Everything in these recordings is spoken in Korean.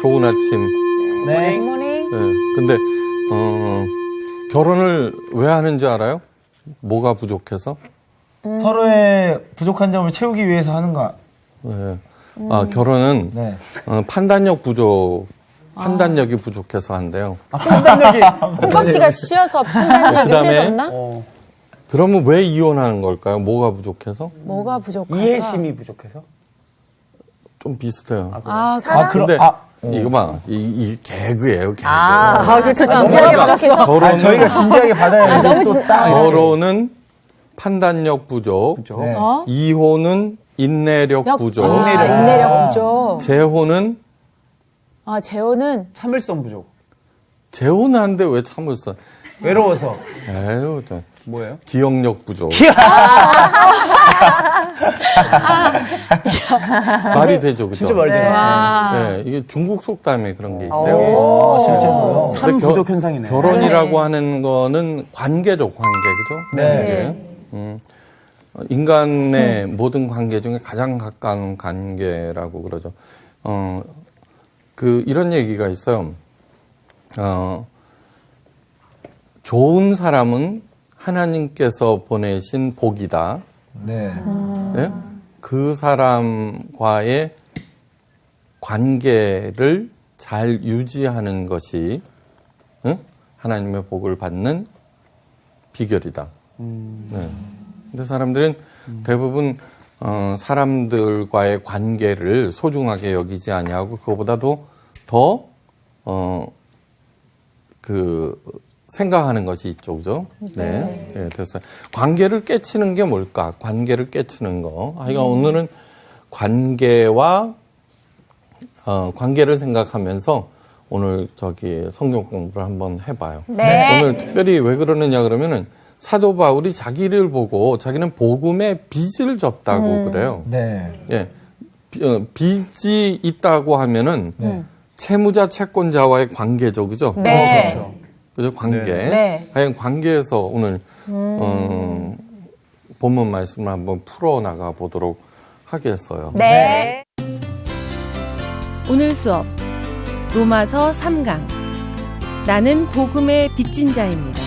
좋은 아침. 네. 굿모닝. 네. 근데 결혼을 왜 하는지 알아요? 뭐가 부족해서? 서로의 부족한 점을 채우기 위해서 하는 거. 네. 아, 결혼은 네. 판단력이 부족해서 한대요. 판단력이. 콩깍지가 씌어서 판단력이 그다음에 흐려졌나? 그러면 왜 이혼하는 걸까요? 뭐가 부족해서? 뭐가 부족할까? 이해심이 부족해서? 좀 비슷해요. 근데 이거 봐. 이 개그예요, 개그. 그렇죠. 뭐가 부족해서? 결혼은, 저희가 진지하게 받아야 또 딱. 결혼은 판단력 부족. 네. 이혼은 인내력 부족. 인내력 부족. 재혼은 재혼은 참을성 부족. 재혼은 한데 왜 참을성? 외로워서. 에휴, 뭐예요? 기억력 부족. 말이 되죠, 그죠? 진짜 말이 돼요. 네, 이게 중국 속담에 그런 게 있대요. 실제로요. 삶 부족 현상이네. 결혼이라고 하는 거는 관계죠, 관계, 그죠? 네. 인간의 모든 관계 중에 가장 가까운 관계라고 그러죠. 이런 얘기가 있어요. 좋은 사람은 하나님께서 보내신 복이다. 네. 네? 그 사람과의 관계를 잘 유지하는 것이 하나님의 복을 받는 비결이다. 네. 근데 사람들은 대부분 사람들과의 관계를 소중하게 여기지 아니하고 그거보다도 더 생각하는 것이 있죠, 그죠? 네. 네, 됐어요. 관계를 깨치는 게 뭘까? 관계를 깨치는 거. 오늘은 관계를 생각하면서 오늘 성경 공부를 한번 해봐요. 네. 오늘 특별히 왜 그러느냐 그러면은 사도 바울이 자기를 보고 자기는 복음의 빚을 졌다고 그래요. 네. 예. 빚이 있다고 하면은 채무자 채권자와의 관계죠, 그죠? 네. 그렇죠. 그죠? 관계. 네. 과연 관계에서 오늘 본문 말씀을 한번 풀어나가 보도록 하겠어요. 네. 오늘 수업 로마서 3강 나는 복음의 빚진 자입니다.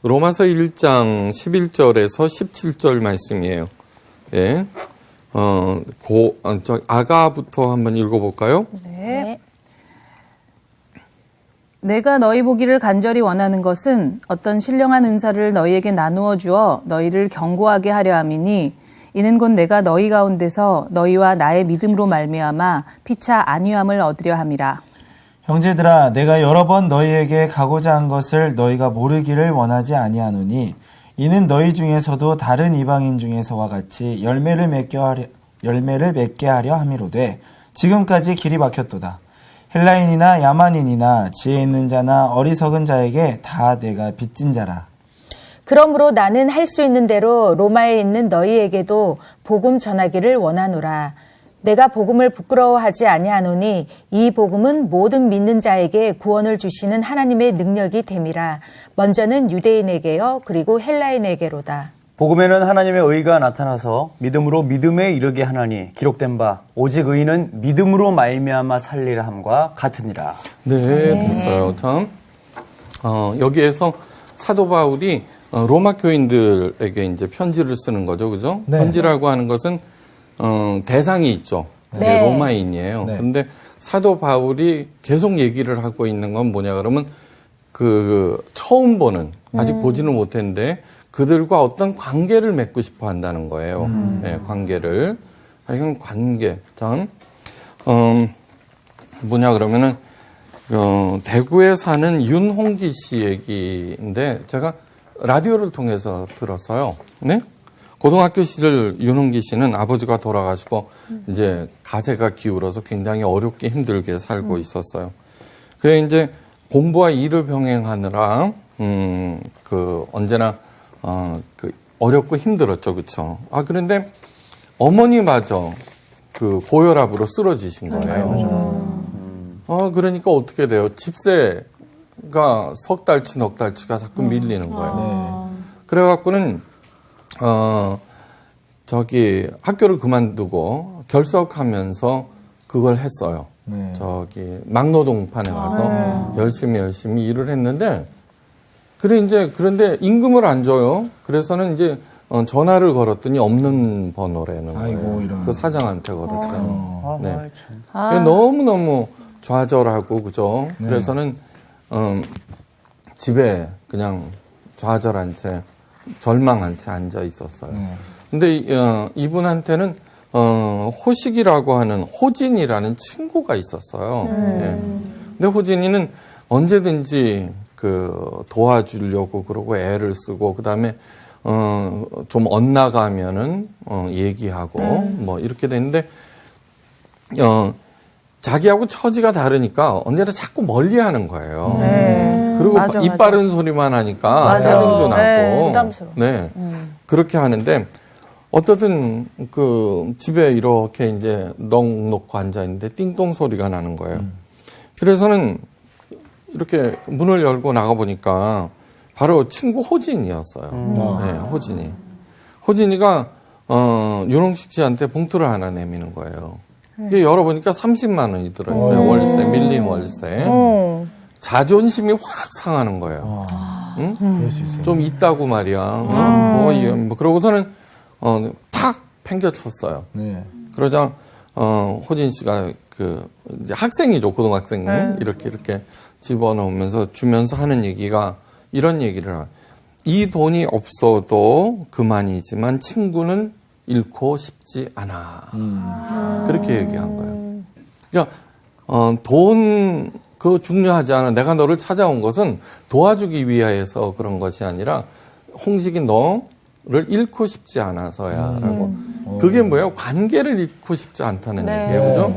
로마서 1장 11절에서 17절 말씀이에요. 예. 아가부터 한번 읽어볼까요? 네. 내가 너희 보기를 간절히 원하는 것은 어떤 신령한 은사를 너희에게 나누어 주어 너희를 견고하게 하려 함이니 이는 곧 내가 너희 가운데서 너희와 나의 믿음으로 말미암아 피차 안위함을 얻으려 함이라. 형제들아, 내가 여러 번 너희에게 가고자 한 것을 너희가 모르기를 원하지 아니하노니 이는 너희 중에서도 다른 이방인 중에서와 같이 열매를 맺게 하려 함이로되 지금까지 길이 막혔도다. 헬라인이나 야만인이나 지혜 있는 자나 어리석은 자에게 다 내가 빚진 자라. 그러므로 나는 할 수 있는 대로 로마에 있는 너희에게도 복음 전하기를 원하노라. 내가 복음을 부끄러워하지 아니하노니 이 복음은 모든 믿는 자에게 구원을 주시는 하나님의 능력이 됨이라. 먼저는 유대인에게요 그리고 헬라인에게로다. 복음에는 하나님의 의가 나타나서 믿음으로 믿음에 이르게 하나니 기록된 바 오직 의인은 믿음으로 말미암아 살리라 함과 같으니라. 네, 됐어요. 참, 여기에서 사도 바울이 로마 교인들에게 이제 편지를 쓰는 거죠, 그죠? 네. 편지라고 하는 것은 대상이 있죠. 네. 로마인이에요. 네. 그런데 사도 바울이 계속 얘기를 하고 있는 건 뭐냐 그러면 처음 보는 아직 보지는 못했는데 그들과 어떤 관계를 맺고 싶어 한다는 거예요. 네, 관계를. 이건 관계. 참, 뭐냐 그러면은, 대구에 사는 윤홍기 씨 얘기인데, 제가 라디오를 통해서 들었어요. 네? 고등학교 시절 윤홍기 씨는 아버지가 돌아가시고, 이제 가세가 기울어서 굉장히 어렵게 힘들게 살고 있었어요. 그게 이제 공부와 일을 병행하느라, 언제나 어렵고 힘들었죠. 그쵸? 그런데 어머니마저 고혈압으로 쓰러지신 거예요. 그러니까 어떻게 돼요? 집세가 석 달치, 넉 달치가 자꾸 밀리는 거예요. 그래갖고는, 학교를 그만두고 결석하면서 그걸 했어요. 네. 저기 막노동판에 가서 열심히 일을 했는데 그런데 임금을 안 줘요. 그래서는 이제 전화를 걸었더니 없는 번호라는 거예요. 아이고, 이런. 그 사장한테 걸었더니. 네. 참. 너무너무 좌절하고 그죠. 그래서는 집에 그냥 좌절한 채 절망한 채 앉아 있었어요. 근데 이분한테는 호식이라고 하는 호진이라는 친구가 있었어요. 예. 근데 호진이는 언제든지 그 도와주려고 그러고 애를 쓰고 그다음에 좀 엇나가면은 얘기하고 뭐 이렇게 되는데 자기하고 처지가 다르니까 언제나 자꾸 멀리하는 거예요. 그리고 맞아, 입 맞아. 바른 소리만 하니까 맞아. 짜증도 나고, 네, 부담스러워. 네, 그렇게 하는데 어떻든 그 집에 이렇게 이제 넋 놓고 앉아 있는데 띵동 소리가 나는 거예요. 그래서는 이렇게 문을 열고 나가 보니까 바로 친구 호진이었어요. 네, 호진이. 호진이가 윤홍식 씨한테 봉투를 하나 내미는 거예요. 이게 열어보니까 30만 원이 들어있어요. 월세, 밀린 월세. 자존심이 확 상하는 거예요. 응? 그럴 수 있어요. 좀 있다고 말이야. 뭐 그러고서는 탁 팽겨쳤어요. 네. 그러자 호진 씨가 그 이제 학생이죠, 고등학생 이렇게 집어넣으면서 주면서 하는 얘기가 이런 얘기를 해요. 이 돈이 없어도 그만이지만 친구는 잃고 싶지 않아. 그렇게 얘기한 거예요. 그러니까 돈 그거 중요하지 않아. 내가 너를 찾아온 것은 도와주기 위하여서 그런 것이 아니라 홍식이 너를 잃고 싶지 않아서야라고. 그게 뭐예요? 관계를 잃고 싶지 않다는 얘기예요, 그죠?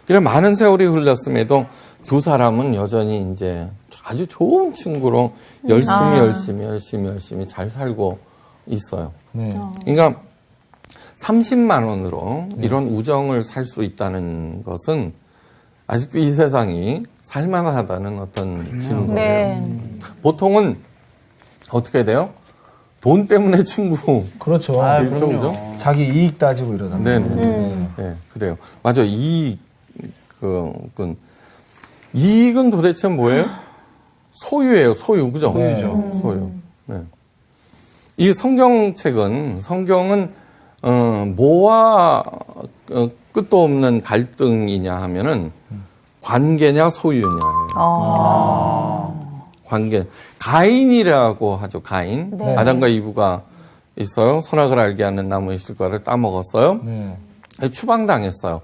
그래 많은 세월이 흘렀음에도 두 사람은 여전히 이제 아주 좋은 친구로 열심히 잘 살고 있어요. 네. 그러니까 30만 원으로 이런 우정을 살 수 있다는 것은 아직도 이 세상이 살만하다는 어떤 증거예요. 네. 보통은 어떻게 돼요? 돈 때문에 친구. 그렇죠. 아, 그렇죠, 그럼요. 그죠? 자기 이익 따지고 이러다. 네네. 네, 그래요. 맞아. 이익은 도대체 뭐예요? 소유예요, 소유. 그죠? 소유죠. 소유. 네. 이 성경은, 뭐와 끝도 없는 갈등이냐 하면은 관계냐 소유냐예요. 관계. 가인이라고 하죠, 가인. 네. 아담과 이브가 있어요. 선악을 알게 하는 나무의 실과를 따먹었어요. 네. 추방당했어요.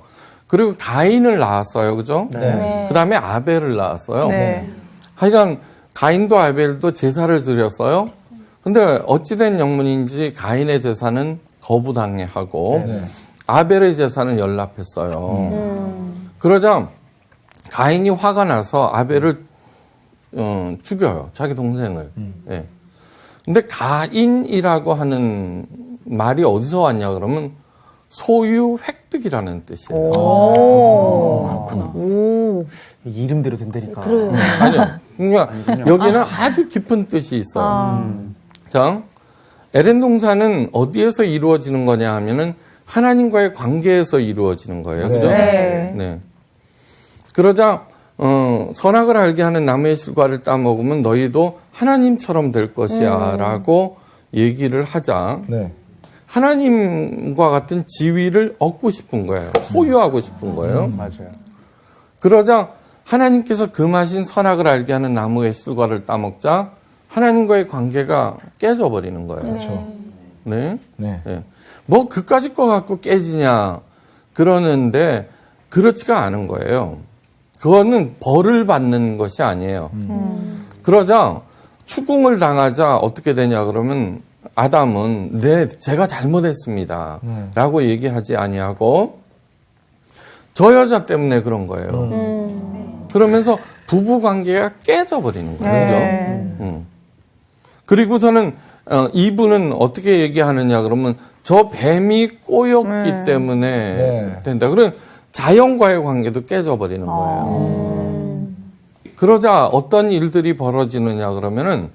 그리고 가인을 낳았어요. 그죠? 네. 그 다음에 아벨을 낳았어요. 네. 하여간 가인도 아벨도 제사를 드렸어요. 근데 어찌된 영문인지 가인의 제사는 거부당하고 네. 아벨의 제사는 연락했어요. 그러자 가인이 화가 나서 아벨을 죽여요. 자기 동생을. 예. 근데 가인이라고 하는 말이 어디서 왔냐 그러면 소유 획득이라는 뜻이에요. 이름대로 된다니까. 아니요. 그러니까 여기는 아주 깊은 뜻이 있어요. 자, 에덴 동산은 어디에서 이루어지는 거냐 하면은 하나님과의 관계에서 이루어지는 거예요. 그죠? 네. 네. 그러자 선악을 알게 하는 나무의 실과를 따먹으면 너희도 하나님처럼 될 것이야라고 얘기를 하자 네. 하나님과 같은 지위를 얻고 싶은 거예요. 소유하고 싶은 거예요. 맞아요. 그러자 하나님께서 금하신 선악을 알게 하는 나무의 실과를 따먹자 하나님과의 관계가 깨져버리는 거예요. 그렇죠. 네. 네. 네. 뭐 그까짓 거 갖고 깨지냐 그러는데 그렇지가 않은 거예요. 그거는 벌을 받는 것이 아니에요. 그러자 추궁을 당하자 어떻게 되냐 그러면 아담은 제가 잘못했습니다 라고 얘기하지 아니하고 저 여자 때문에 그런 거예요. 그러면서 부부 관계가 깨져버리는 거예요. 그죠? 그리고서는 이분은 어떻게 얘기하느냐 그러면 저 뱀이 꼬였기 때문에 네. 된다. 그럼 자연과의 관계도 깨져버리는 거예요. 그러자 어떤 일들이 벌어지느냐 그러면은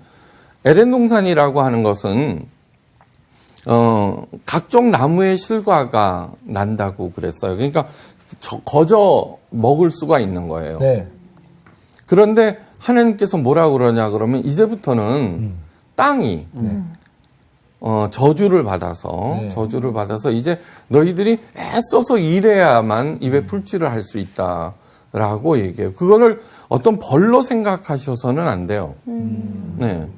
에덴 동산이라고 하는 것은 각종 나무의 실과가 난다고 그랬어요. 그러니까 거저 먹을 수가 있는 거예요. 네. 그런데 하나님께서 뭐라 그러냐 그러면 이제부터는 땅이 저주를 받아서 이제 너희들이 애써서 일해야만 입에 풀칠을 할 수 있다라고 얘기해요. 그거를 어떤 벌로 생각하셔서는 안 돼요. 네.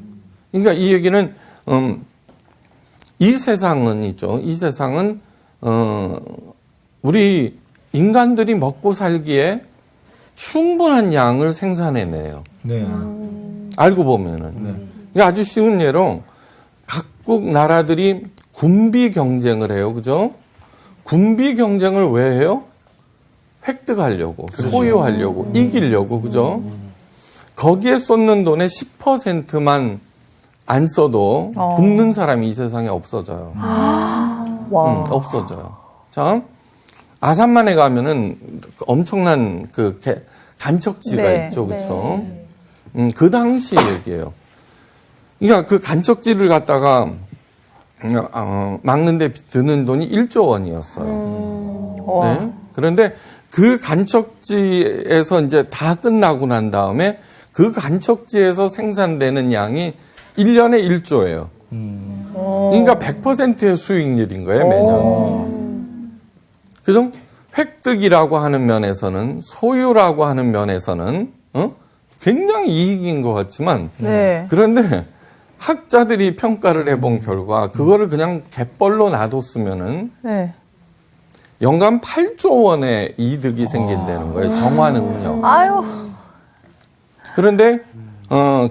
그러니까 이 얘기는 이 세상은 있죠. 이 세상은 우리 인간들이 먹고 살기에 충분한 양을 생산해내요. 네. 알고 보면은. 그러니까 아주 쉬운 예로 각국 나라들이 군비 경쟁을 해요. 그죠? 군비 경쟁을 왜 해요? 획득하려고, 소유하려고, 이기려고. 그죠? 거기에 쏟는 돈의 10%만 안 써도 굶는 사람이 이 세상에 없어져요. 없어져요. 자, 아산만에 가면은 엄청난 그 간척지가 네, 있죠. 그렇죠? 그 당시 얘기예요. 그러니까 그 간척지를 갖다가 막는데 드는 돈이 1조 원이었어요. 네? 그런데 그 간척지에서 이제 다 끝나고 난 다음에 그 간척지에서 생산되는 양이 1년에 1조예요. 그러니까 100%의 수익률인 거예요, 매년. 그죠? 획득이라고 하는 면에서는, 소유라고 하는 면에서는, 굉장히 이익인 것 같지만, 네. 그런데 학자들이 평가를 해본 결과, 그거를 그냥 갯벌로 놔뒀으면은, 네. 연간 8조 원의 이득이 생긴다는 거예요, 정화능력. 아유. 그런데,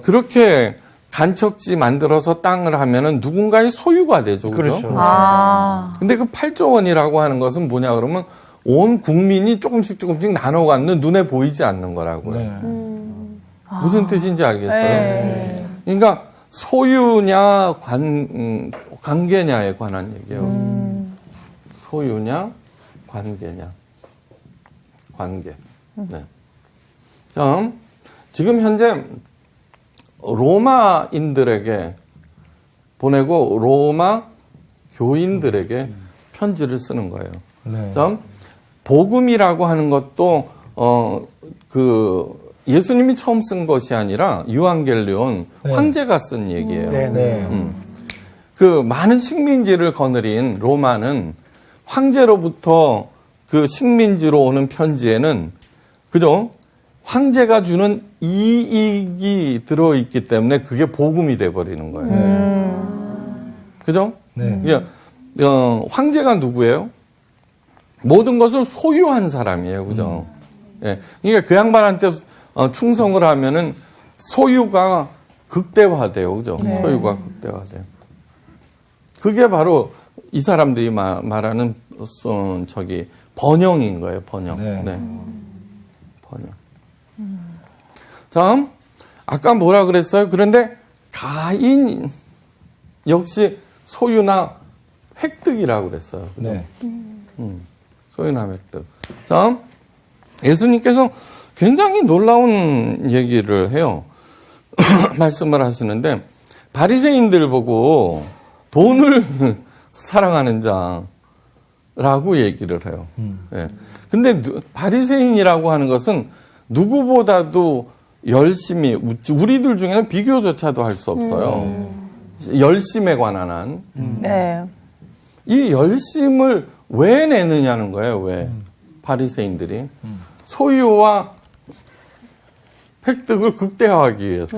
그렇게 간척지 만들어서 땅을 하면은 누군가의 소유가 되죠. 그죠? 그렇죠. 아. 근데 그 8조 원이라고 하는 것은 뭐냐 그러면 온 국민이 조금씩 나눠 갖는 눈에 보이지 않는 거라고요. 네. 무슨 뜻인지 알겠어요? 네. 그러니까 소유냐 관계냐에 관한 얘기예요. 소유냐 관계냐. 관계. 네. 자, 지금 현재 로마인들에게 보내고 로마 교인들에게 편지를 쓰는 거예요. 네. 자, 복음이라고 하는 것도 예수님이 처음 쓴 것이 아니라 유앙겔리온 네. 황제가 쓴 얘기예요. 네, 네. 그 많은 식민지를 거느린 로마는 황제로부터 그 식민지로 오는 편지에는 그죠? 황제가 주는 이익이 들어있기 때문에 그게 복음이 돼버리는 거예요. 그죠? 네. 황제가 누구예요? 모든 것을 소유한 사람이에요. 그죠? 예. 그러니까 그 양반한테 충성을 하면은 소유가 극대화돼요. 그죠? 소유가 극대화돼요. 그게 바로 이 사람들이 말하는 번영인 거예요. 번영. 네. 네. 번영. 자, 아까 뭐라 그랬어요? 그런데 가인 역시 소유나 획득이라고 그랬어요. 그죠? 네. 소유나 획득. 자, 예수님께서 굉장히 놀라운 얘기를 해요. 말씀을 하시는데 바리새인들 보고 돈을 사랑하는 자라고 얘기를 해요. 예. 근데 바리새인이라고 하는 것은 누구보다도 열심히 우리들 중에는 비교조차도 할 수 없어요. 열심에 관한 한. 네. 이 열심을 왜 내느냐는 거예요. 왜 바리새인들이 소유와 획득을 극대화하기 위해서.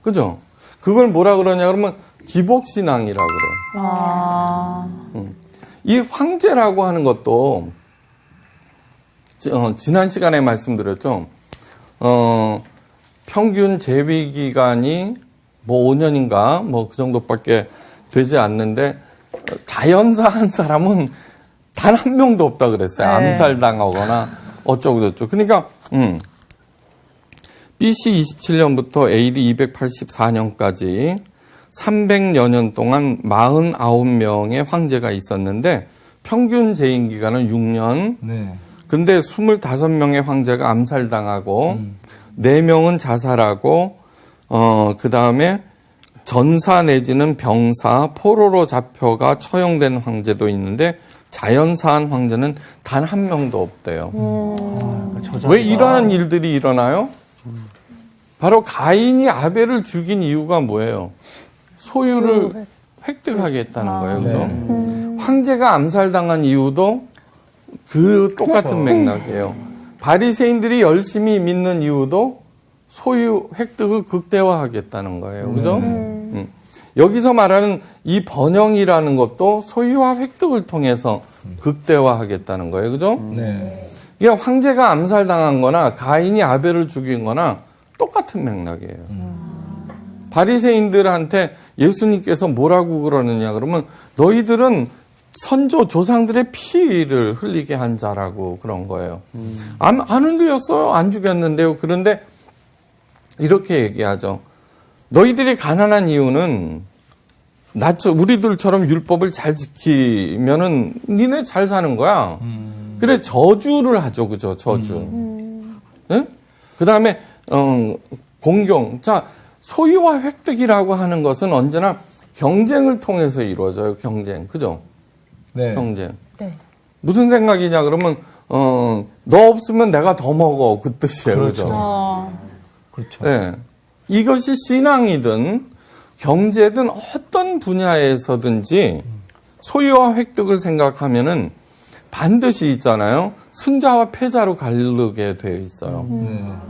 그죠? 그걸 뭐라 그러냐 그러면 기복신앙이라 그래요. 이 황제라고 하는 것도 지난 시간에 말씀드렸죠. 평균 재위 기간이 뭐 5년인가 뭐 그 정도밖에 되지 않는데 자연사 한 사람은 단 한 명도 없다 그랬어요. 네. 암살당하거나 어쩌고 저쩌고. 그러니까 BC 27년부터 AD 284년까지 300여 년 동안 49명의 황제가 있었는데 평균 재임 기간은 6년. 네. 근데 25명의 황제가 암살당하고 4명은 자살하고 그다음에 전사 내지는 병사, 포로로 잡혀가 처형된 황제도 있는데 자연사한 황제는 단 한 명도 없대요. 왜 이러한 일들이 일어나요? 바로 가인이 아벨을 죽인 이유가 뭐예요? 소유를 획득하겠다는 거예요. 그죠? 황제가 암살당한 이유도 그 똑같은 맥락이에요. 바리새인들이 열심히 믿는 이유도 소유 획득을 극대화하겠다는 거예요. 그죠? 여기서 말하는 이 번영이라는 것도 소유와 획득을 통해서 극대화하겠다는 거예요. 그죠? 네. 이게 황제가 암살당한 거나 가인이 아벨을 죽인 거나 똑같은 맥락이에요. 바리새인들한테 예수님께서 뭐라고 그러느냐 그러면 너희들은 선조 조상들의 피를 흘리게 한 자라고 그런 거예요. 안 흔들렸어요. 안 죽였는데요. 그런데 이렇게 얘기하죠. 너희들이 가난한 이유는 우리들처럼 율법을 잘 지키면은 니네 잘 사는 거야. 그래 저주를 하죠, 그죠? 저주. 네? 그 다음에 공경. 자, 소유와 획득이라고 하는 것은 언제나 경쟁을 통해서 이루어져요. 경쟁, 그죠? 네. 경쟁. 네. 무슨 생각이냐 그러면 너 없으면 내가 더 먹어 그 뜻이에요, 그죠? 그렇죠. 네. 이것이 신앙이든 경제든 어떤 분야에서든지 소유와 획득을 생각하면은 반드시 있잖아요. 승자와 패자로 가르게 되어 있어요.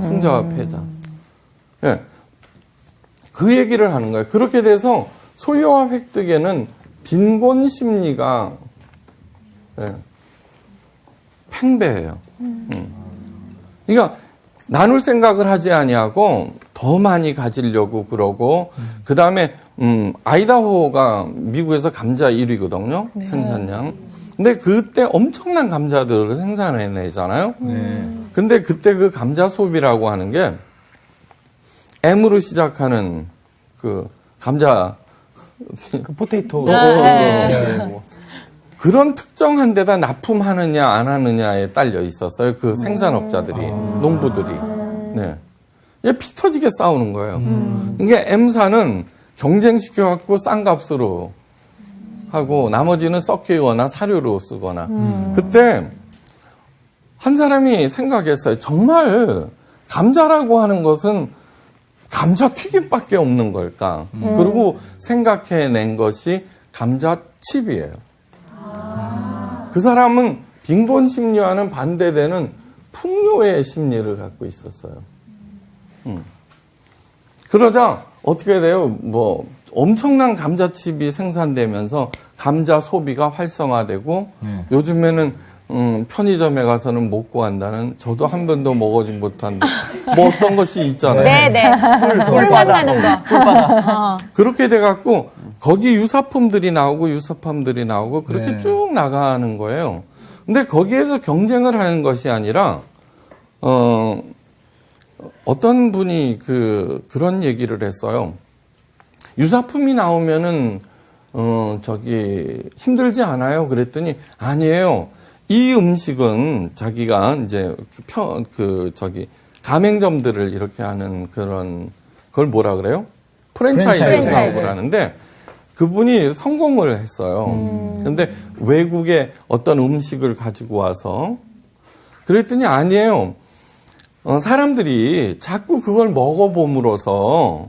승자와 패자. 네. 그 얘기를 하는 거예요. 그렇게 돼서 소유와 획득에는 빈곤 심리가 네. 팽배해요. 그러니까 나눌 생각을 하지 아니하고 더 많이 가지려고 그러고 그 다음에 아이다호가 미국에서 감자 1위거든요. 네. 생산량. 근데 그때 엄청난 감자들을 생산해내잖아요. 네. 근데 그때 그 감자 소비라고 하는 게 M으로 시작하는 그 감자 그 포테이토. 그런 특정한 데다 납품하느냐 안 하느냐에 딸려 있었어요. 그 생산업자들이, 농부들이. 네. 피 터지게 싸우는 거예요. 이게 M사는 경쟁시켜갖고 싼 값으로 하고 나머지는 섞이거나 사료로 쓰거나. 그때 한 사람이 생각했어요. 정말 감자라고 하는 것은 감자 튀김밖에 없는 걸까? 그리고 생각해낸 것이 감자칩이에요. 그 사람은 빈곤 심리와는 반대되는 풍요의 심리를 갖고 있었어요. 그러자 어떻게 돼요? 뭐 엄청난 감자칩이 생산되면서 감자 소비가 활성화되고 요즘에는 편의점에 가서는 못 구한다는 저도 한 번도 먹어지 못한 뭐 어떤 것이 있잖아요. 네네. 꿀맛 나는 거. 그렇게 돼갖고 거기 유사품들이 나오고 그렇게 네. 쭉 나가는 거예요. 근데 거기에서 경쟁을 하는 것이 아니라 어떤 분이 그런 얘기를 했어요. 유사품이 나오면은 힘들지 않아요? 그랬더니 아니에요. 이 음식은 자기가 이제 가맹점들을 이렇게 하는 그걸 뭐라 그래요? 프랜차이즈 사업을 하는데 그분이 성공을 했어요. 그런데 외국에 어떤 음식을 가지고 와서 그랬더니 아니에요. 사람들이 자꾸 그걸 먹어봄으로써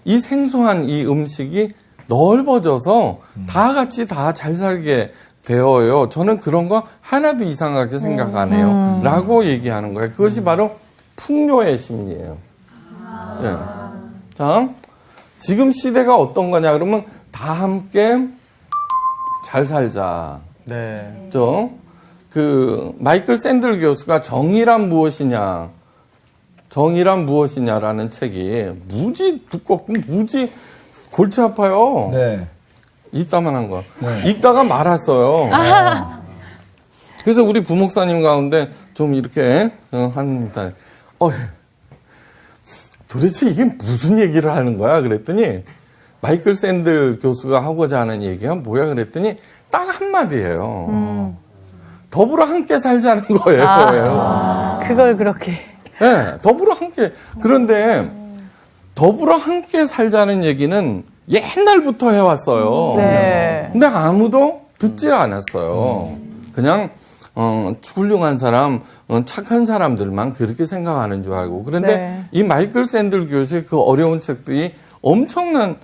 이 생소한 이 음식이 넓어져서 다 같이 다 잘 살게 되어요. 저는 그런 거 하나도 이상하게 생각 안 해요. 라고 얘기하는 거예요. 그것이 바로 풍요의 심리예요. 예. 자, 지금 시대가 어떤 거냐 그러면 다 함께 잘 살자. 네. 마이클 샌들 교수가 정의란 무엇이냐라는 책이 무지 두껍고 무지 골치 아파요. 네. 이따만한 거. 네. 읽다가 말았어요. 그래서 우리 부목사님 가운데 좀 이렇게 합니다. 도대체 이게 무슨 얘기를 하는 거야? 그랬더니 마이클 샌들 교수가 하고자 하는 얘기가 뭐야? 그랬더니 딱 한마디예요. 더불어 함께 살자는 거예요. 그걸 그렇게. 네, 더불어 함께. 그런데 더불어 함께 살자는 얘기는 옛날부터 해왔어요. 네. 근데 아무도 듣지 않았어요. 그냥 훌륭한 사람, 착한 사람들만 그렇게 생각하는 줄 알고. 그런데 네. 이 마이클 샌들 교수의 그 어려운 책들이 엄청난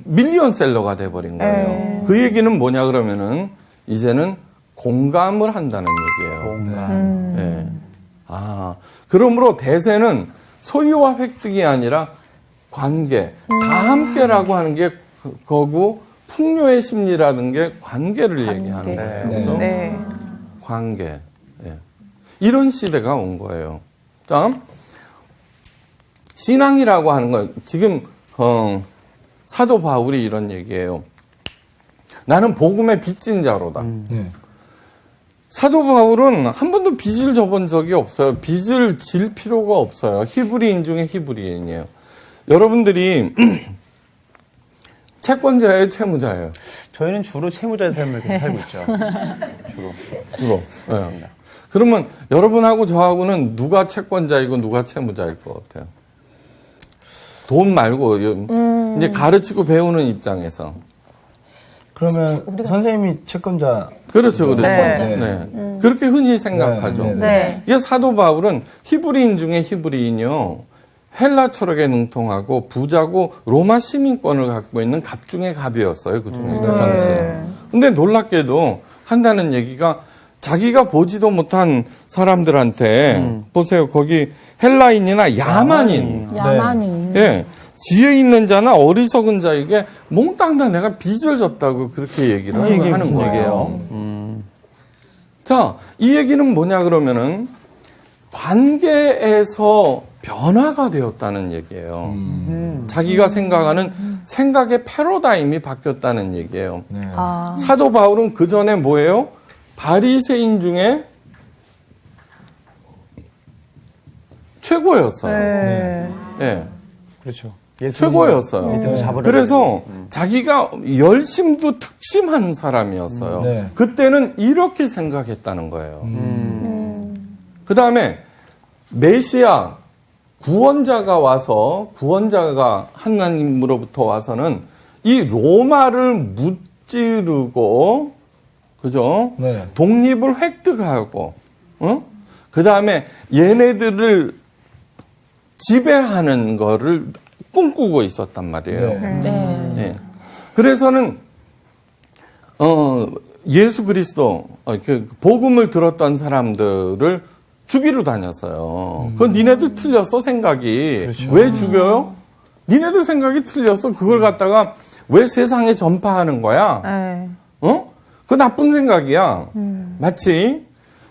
밀리언셀러가 돼버린 거예요. 네. 그 얘기는 뭐냐 그러면은 이제는 공감을 한다는 얘기예요. 공감. 예. 그러므로 대세는 소유와 획득이 아니라 관계, 다 함께라고 하는 게 거고 풍요의 심리라는 게 관계를 얘기하는 거예요. 그죠? 네. 관계. 예. 이런 시대가 온 거예요. 자, 신앙이라고 하는 건 지금 사도 바울이 이런 얘기예요. 나는 복음의 빚진 자로다. 네. 사도 바울은 한 번도 빚을 져본 적이 없어요. 빚을 질 필요가 없어요. 히브리인 중에 히브리인이에요. 여러분들이 채권자예요, 채무자예요? 저희는 주로 채무자의 삶을 이렇게 살고 있죠. 주로. 네. 그러면 여러분하고 저하고는 누가 채권자이고 누가 채무자일 것 같아요? 돈 말고 이제 가르치고 배우는 입장에서. 그러면 선생님이 채권자. 그렇죠, 그렇죠. 네. 네. 그렇게 흔히 생각하죠. 네, 네, 네. 이게 사도 바울은 히브리인 중에 히브리인이요. 헬라 철학에 능통하고 부자고 로마 시민권을 갖고 있는 갑 중에 갑이었어요. 그 중에 그 당시에. 근데 놀랍게도 한다는 얘기가 자기가 보지도 못한 사람들한테 보세요. 거기 헬라인이나 야만인. 야만인. 예. 지혜 있는 자나 어리석은 자에게 몽땅 다 내가 빚을 졌다고 그렇게 얘기를 하는 거예요. 자, 이 얘기는 뭐냐 그러면은 관계에서 변화가 되었다는 얘기예요. 자기가 생각하는 생각의 패러다임이 바뀌었다는 얘기예요. 네. 사도 바울은 그 전에 뭐예요? 바리새인 중에 최고였어요. 네. 예. 그렇죠. 최고였어요. 그래서 자기가 열심도 특심한 사람이었어요. 네. 그때는 이렇게 생각했다는 거예요. 그 다음에 메시아 구원자가 와서 구원자가 하나님으로부터 와서는 이 로마를 무찌르고 그죠? 네. 독립을 획득하고 그 다음에 얘네들을 지배하는 거를 꿈꾸고 있었단 말이에요. 네. 네. 그래서는 예수 그리스도 그 복음을 들었던 사람들을 죽이러 다녔어요. 그건 니네들 틀렸어 생각이. 그렇죠. 왜 죽여요? 니네들 생각이 틀렸어. 그걸 갖다가 왜 세상에 전파하는 거야? 네. 그 나쁜 생각이야. 마치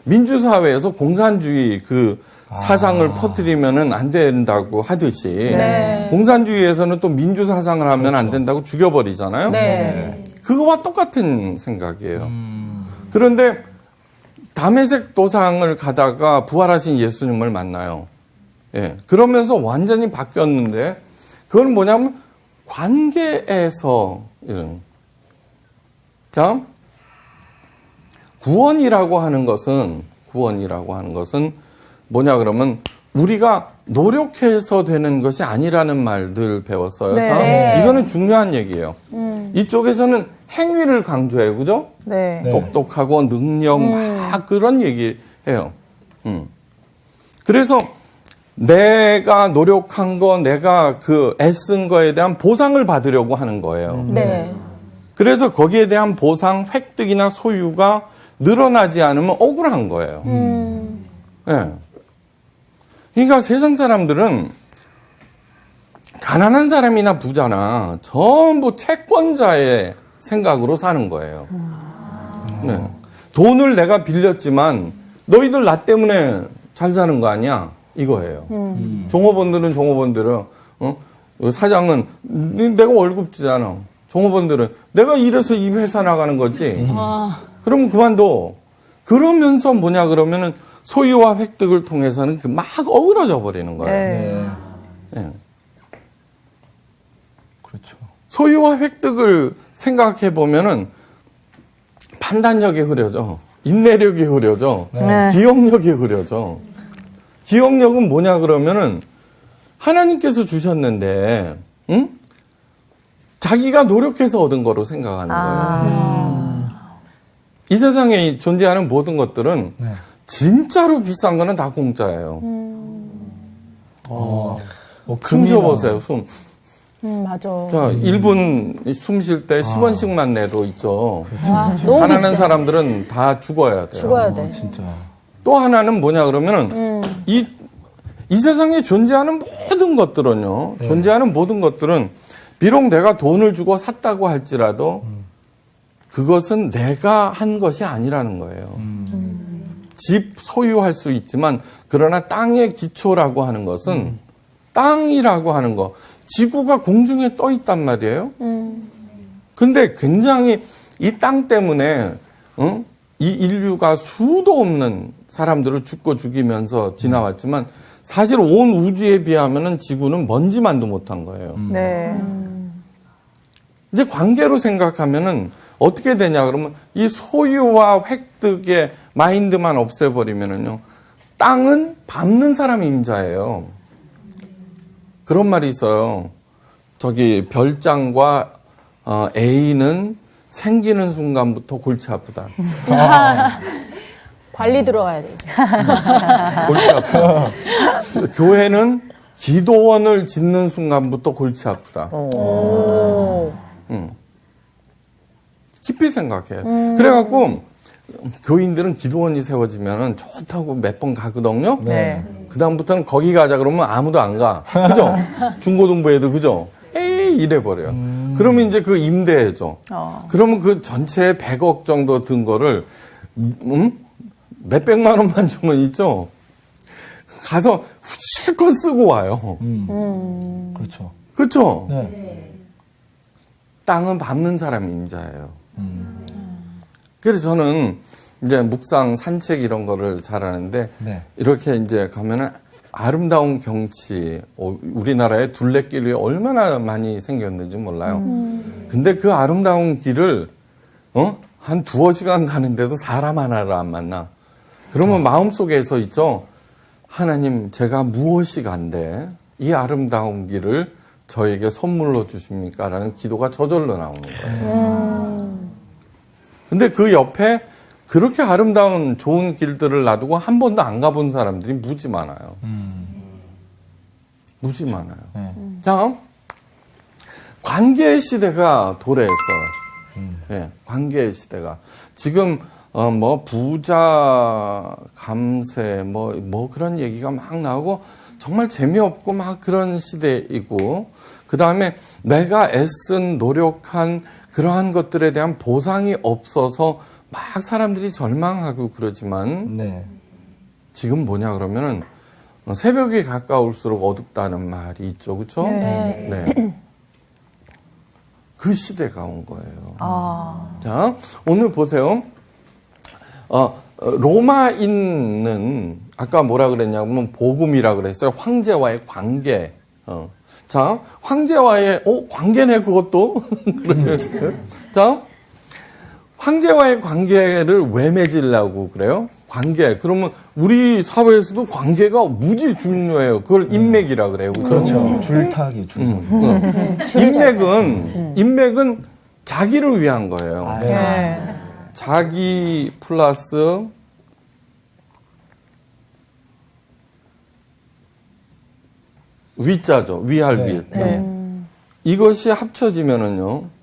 민주사회에서 공산주의 그 사상을 퍼뜨리면은 안 된다고 하듯이 네. 공산주의에서는 또 민주사상을 하면 안 된다고 죽여버리잖아요. 네. 그거와 똑같은 생각이에요. 그런데 다메섹 도상을 가다가 부활하신 예수님을 만나요. 예. 그러면서 완전히 바뀌었는데 그건 뭐냐면 관계에서 이런. 자, 구원이라고 하는 것은 뭐냐 그러면 우리가 노력해서 되는 것이 아니라는 말들 배웠어요. 네. 자, 이거는 중요한 얘기예요. 이쪽에서는 행위를 강조해요. 그죠? 네. 네. 똑똑하고 능력 막 그런 얘기해요. 그래서 내가 노력한 거, 내가 그 애쓴 거에 대한 보상을 받으려고 하는 거예요. 네. 그래서 거기에 대한 보상, 획득이나 소유가 늘어나지 않으면 억울한 거예요. 네. 그러니까 세상 사람들은 가난한 사람이나 부자나 전부 채권자의 생각으로 사는 거예요. 네. 돈을 내가 빌렸지만 너희들 나 때문에 잘 사는 거 아니야? 이거예요. 종업원들은 사장은 내가 월급 주잖아. 종업원들은 내가 이래서 이 회사 나가는 거지. 그럼 그만둬. 그러면서 뭐냐 그러면은 소유와 획득을 통해서는 막 어그러져 버리는 거예요. 네. 네. 그렇죠. 소유와 획득을 생각해 보면은 판단력이 흐려져. 인내력이 흐려져. 네. 기억력이 흐려져. 기억력은 뭐냐 그러면은 하나님께서 주셨는데, 응? 자기가 노력해서 얻은 거로 생각하는 거예요. 이 세상에 존재하는 모든 것들은 네. 진짜로 비싼 거는 다 공짜예요. 뭐 숨 금이나 쉬어보세요, 숨. 맞아. 자, 1분 숨 쉴 때 10원씩만 내도 있죠. 와, 너무 가난한 비싸. 사람들은 다 죽어야 돼요. 죽어야 돼. 진짜. 또 하나는 뭐냐 그러면은 이 세상에 존재하는 모든 것들은요. 존재하는 모든 것들은 비록 내가 돈을 주고 샀다고 할지라도 그것은 내가 한 것이 아니라는 거예요. 집 소유할 수 있지만 그러나 땅의 기초라고 하는 것은 땅이라고 하는 거 지구가 공중에 떠 있단 말이에요. 근데 굉장히 이 땅 때문에 이 인류가 수도 없는 사람들을 죽고 죽이면서 지나왔지만 사실 온 우주에 비하면은 지구는 먼지만도 못한 거예요. 네. 이제 관계로 생각하면은 어떻게 되냐 그러면 이 소유와 획득의 마인드만 없애버리면은요 땅은 밟는 사람이 임자예요. 그런 말이 있어요. 저기 별장과 A는 생기는 순간부터 골치 아프다. 관리 들어와야 되죠. 골치 아프다. 교회는 기도원을 짓는 순간부터 골치 아프다. 깊이 생각해. 그래갖고 교인들은 기도원이 세워지면 좋다고 몇 번 가거든요. 네. 그다음부터는 거기 가자 그러면 아무도 안 가. 그죠? 중고등부에도 그죠? 에이 이래버려요. 그러면 이제 그 임대해줘. 그러면 그 전체 100억 정도 든 거를 몇백만 원만 주면 있죠? 가서 실컷 쓰고 와요. 그렇죠. 그렇죠? 네. 땅은 밟는 사람이 임자예요. 그래서 저는 이제 묵상, 산책 이런 거를 잘하는데 네. 이렇게 이제 가면은 아름다운 경치, 우리나라에 둘레길이 얼마나 많이 생겼는지 몰라요. 근데 그 아름다운 길을 한 2-3시간 가는데도 사람 하나를 안 만나. 그러면 마음속에서 있죠. 하나님, 제가 무엇이 간데 이 아름다운 길을 저에게 선물로 주십니까? 라는 기도가 저절로 나오는 거예요. 근데 그 옆에 그렇게 아름다운 좋은 길들을 놔두고 한 번도 안 가본 사람들이 무지 많아요. 무지 많아요. 네. 자, 관계의 시대가 도래했어요. 네, 관계의 시대가. 지금, 뭐, 부자, 감세, 뭐 그런 얘기가 막 나오고, 정말 재미없고 막 그런 시대이고, 그 다음에 내가 애쓴, 노력한 그러한 것들에 대한 보상이 없어서 막 사람들이 절망하고 그러지만, 네. 지금 뭐냐 그러면은, 새벽이 가까울수록 어둡다는 말이 있죠. 그쵸? 네. 네. 그 시대가 온 거예요. 자, 오늘 보세요. 로마인은 아까 뭐라 그랬냐면 복음이라 그랬어요. 황제와의 관계. 자, 황제와의 관계네 그것도. 그래. 자, 황제와의 관계를 왜 맺으려고 그래요? 관계. 그러면 우리 사회에서도 관계가 무지 중요해요. 그걸 인맥이라 그래요. 그렇죠. 줄타기, 줄서기. 인맥은 자기를 위한 거예요. 네. 자기 플러스 위자죠. 위할 위. 이것이 합쳐지면은요.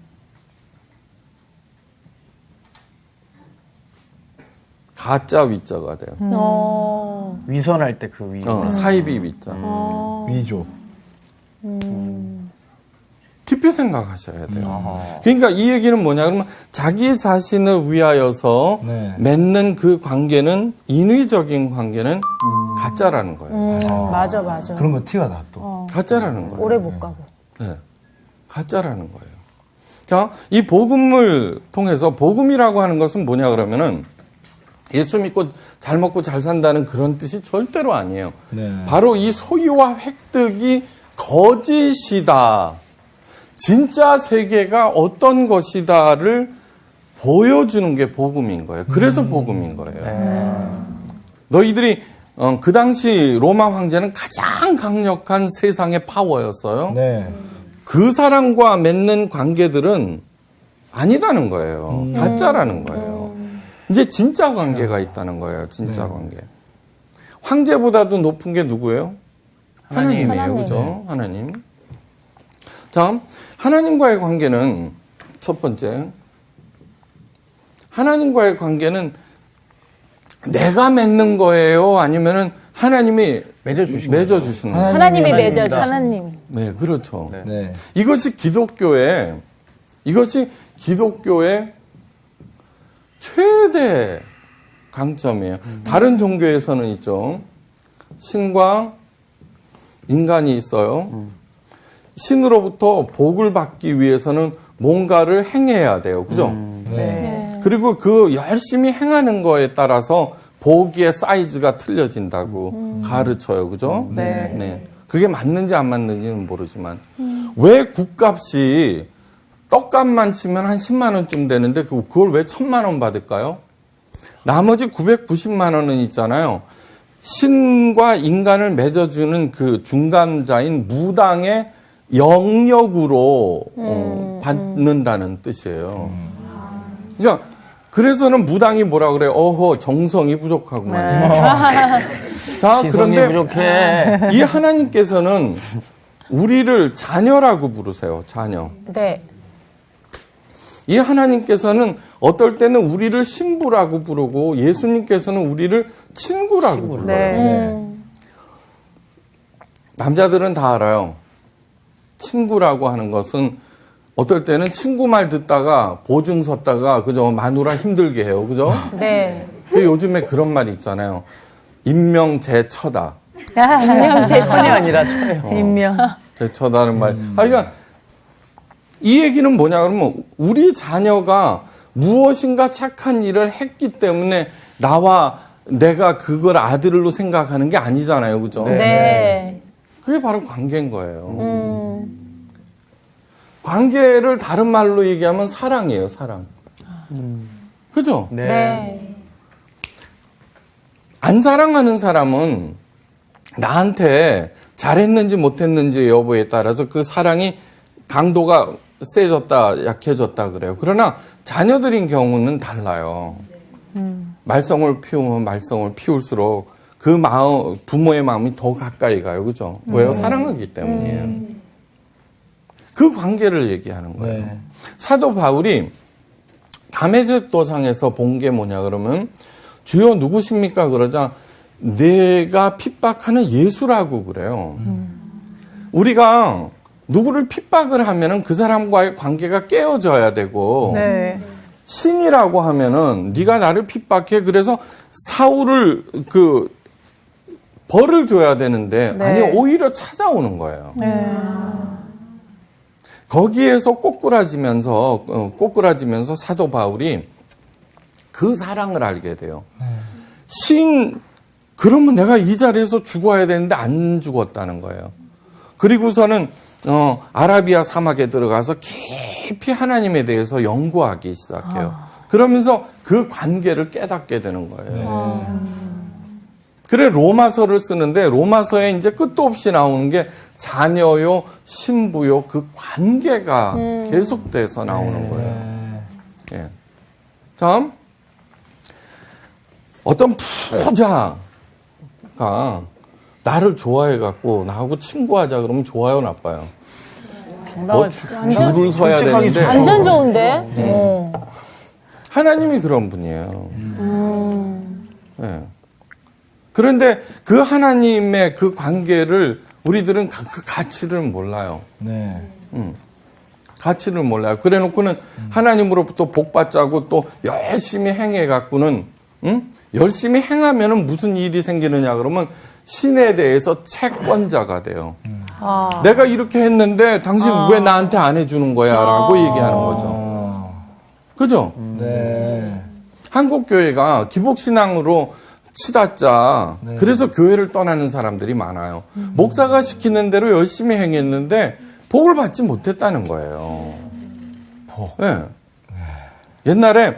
가짜 위자가 돼요. 위선할 때 그 위. 사이비 위자. 위조. 깊이 생각하셔야 돼요. 그러니까 이 얘기는 뭐냐 그러면 자기 자신을 위하여서 네. 맺는 그 관계는 인위적인 관계는 가짜라는 거예요. 맞아. 그런 거 티가 나 또. 가짜라는 거예요. 오래 못 가고. 네. 가짜라는 거예요. 자, 이 복음을 통해서 복음이라고 하는 것은 뭐냐 그러면은 예수 믿고 잘 먹고 잘 산다는 그런 뜻이 절대로 아니에요. 네. 바로 이 소유와 획득이 거짓이다. 진짜 세계가 어떤 것이다를 보여주는 게 복음인 거예요. 그래서 복음인 거예요. 너희들이 그 당시 로마 황제는 가장 강력한 세상의 파워였어요. 네. 그 사람과 맺는 관계들은 아니다는 거예요. 가짜라는 거예요. 이제 진짜 관계가 있다는 거예요. 진짜 관계. 황제보다도 높은 게 누구예요? 하나님이에요. 하나님. 그죠? 하나님. 자, 하나님과의 관계는 첫 번째. 하나님과의 관계는 내가 맺는 거예요? 아니면은 하나님이 맺어주시는 거예요? 하나님이 맺어주 하나님. 네, 그렇죠. 네. 이것이 기독교의 최대 강점이에요. 다른 종교에서는 있죠. 신과 인간이 있어요. 신으로부터 복을 받기 위해서는 뭔가를 행해야 돼요. 그죠? 네. 그리고 그 열심히 행하는 거에 따라서 복의 사이즈가 틀려진다고 가르쳐요. 그죠? 네. 그게 맞는지 안 맞는지는 모르지만 왜 국값이 떡값만 치면 한 10만 원쯤 되는데 그걸 왜 1000만 원 받을까요? 나머지 990만 원은 있잖아요. 신과 인간을 맺어주는 그 중간자인 무당의 영역으로 받는다는 뜻이에요. 그러니까 그래서는 무당이 뭐라 그래요? 어허, 정성이 부족하구만. 자, 시선이 그런데 부족해. 이 하나님께서는 우리를 자녀라고 부르세요. 자녀. 네. 이 하나님께서는 어떨 때는 우리를 신부라고 부르고 예수님께서는 우리를 친구라고 불러요. 네. 남자들은 다 알아요. 친구라고 하는 것은 어떨 때는 친구 말 듣다가 보증 섰다가 그죠 마누라 힘들게 해요. 그죠? 네. 요즘에 그런 말이 있잖아요. 인명제처다. 분명 제 천이 아니라 쳐요. 인명. 제처다는 말. 그러니까 이 얘기는 뭐냐 그러면 우리 자녀가 무엇인가 착한 일을 했기 때문에 나와 내가 그걸 아들로 생각하는 게 아니잖아요. 그죠? 네. 그게 바로 관계인 거예요. 관계를 다른 말로 얘기하면 사랑이에요, 사랑. 그죠? 네. 네. 안 사랑하는 사람은 나한테 잘했는지 못했는지 여부에 따라서 그 사랑이 강도가 세졌다, 약해졌다 그래요. 그러나 자녀들인 경우는 달라요. 말썽을 피우면 말썽을 피울수록 그 마음, 부모의 마음이 더 가까이 가요. 그죠? 왜요? 사랑하기 때문이에요. 그 관계를 얘기하는 거예요. 네. 사도 바울이 담에색 도상에서 본 게 뭐냐 그러면 주여 누구십니까? 그러자 내가 핍박하는 예수라고 그래요. 우리가 누구를 핍박을 하면은 그 사람과의 관계가 깨어져야 되고 네. 신이라고 하면은 네가 나를 핍박해 그래서 사울을 그 벌을 줘야 되는데 네. 아니 오히려 찾아오는 거예요. 네. 거기에서 꼬꾸라지면서 사도 바울이 그 사랑을 알게 돼요. 그러면 내가 이 자리에서 죽어야 되는데 안 죽었다는 거예요. 그리고서는 아라비아 사막에 들어가서 깊이 하나님에 대해서 연구하기 시작해요. 그러면서 그 관계를 깨닫게 되는 거예요. 그래 로마서를 쓰는데 로마서에 이제 끝도 없이 나오는 게 자녀요, 신부요, 그 관계가 계속돼서 나오는 거예요. 예. 다음, 어떤 부자가 나를 좋아해갖고 나하고 친구하자 그러면 좋아요, 나빠요? 뭐 줄을 서야 되는데 완전 좋은데? 하나님이 그런 분이에요. 예. 그런데 그 하나님의 그 관계를 우리들은 그 가치를 몰라요. 네. 가치를 몰라요. 그래 놓고는 하나님으로부터 복 받자고 또 열심히 행해 갖고는 열심히 행하면은 무슨 일이 생기느냐 그러면 신에 대해서 채권자가 돼요. 내가 이렇게 했는데 당신 왜 나한테 안 해주는 거야? 라고 얘기하는 거죠. 그죠? 네. 한국 교회가 기복신앙으로 치닫자. 그래서 교회를 떠나는 사람들이 많아요. 목사가 시키는 대로 열심히 행했는데 복을 받지 못했다는 거예요. 복. 네. 옛날에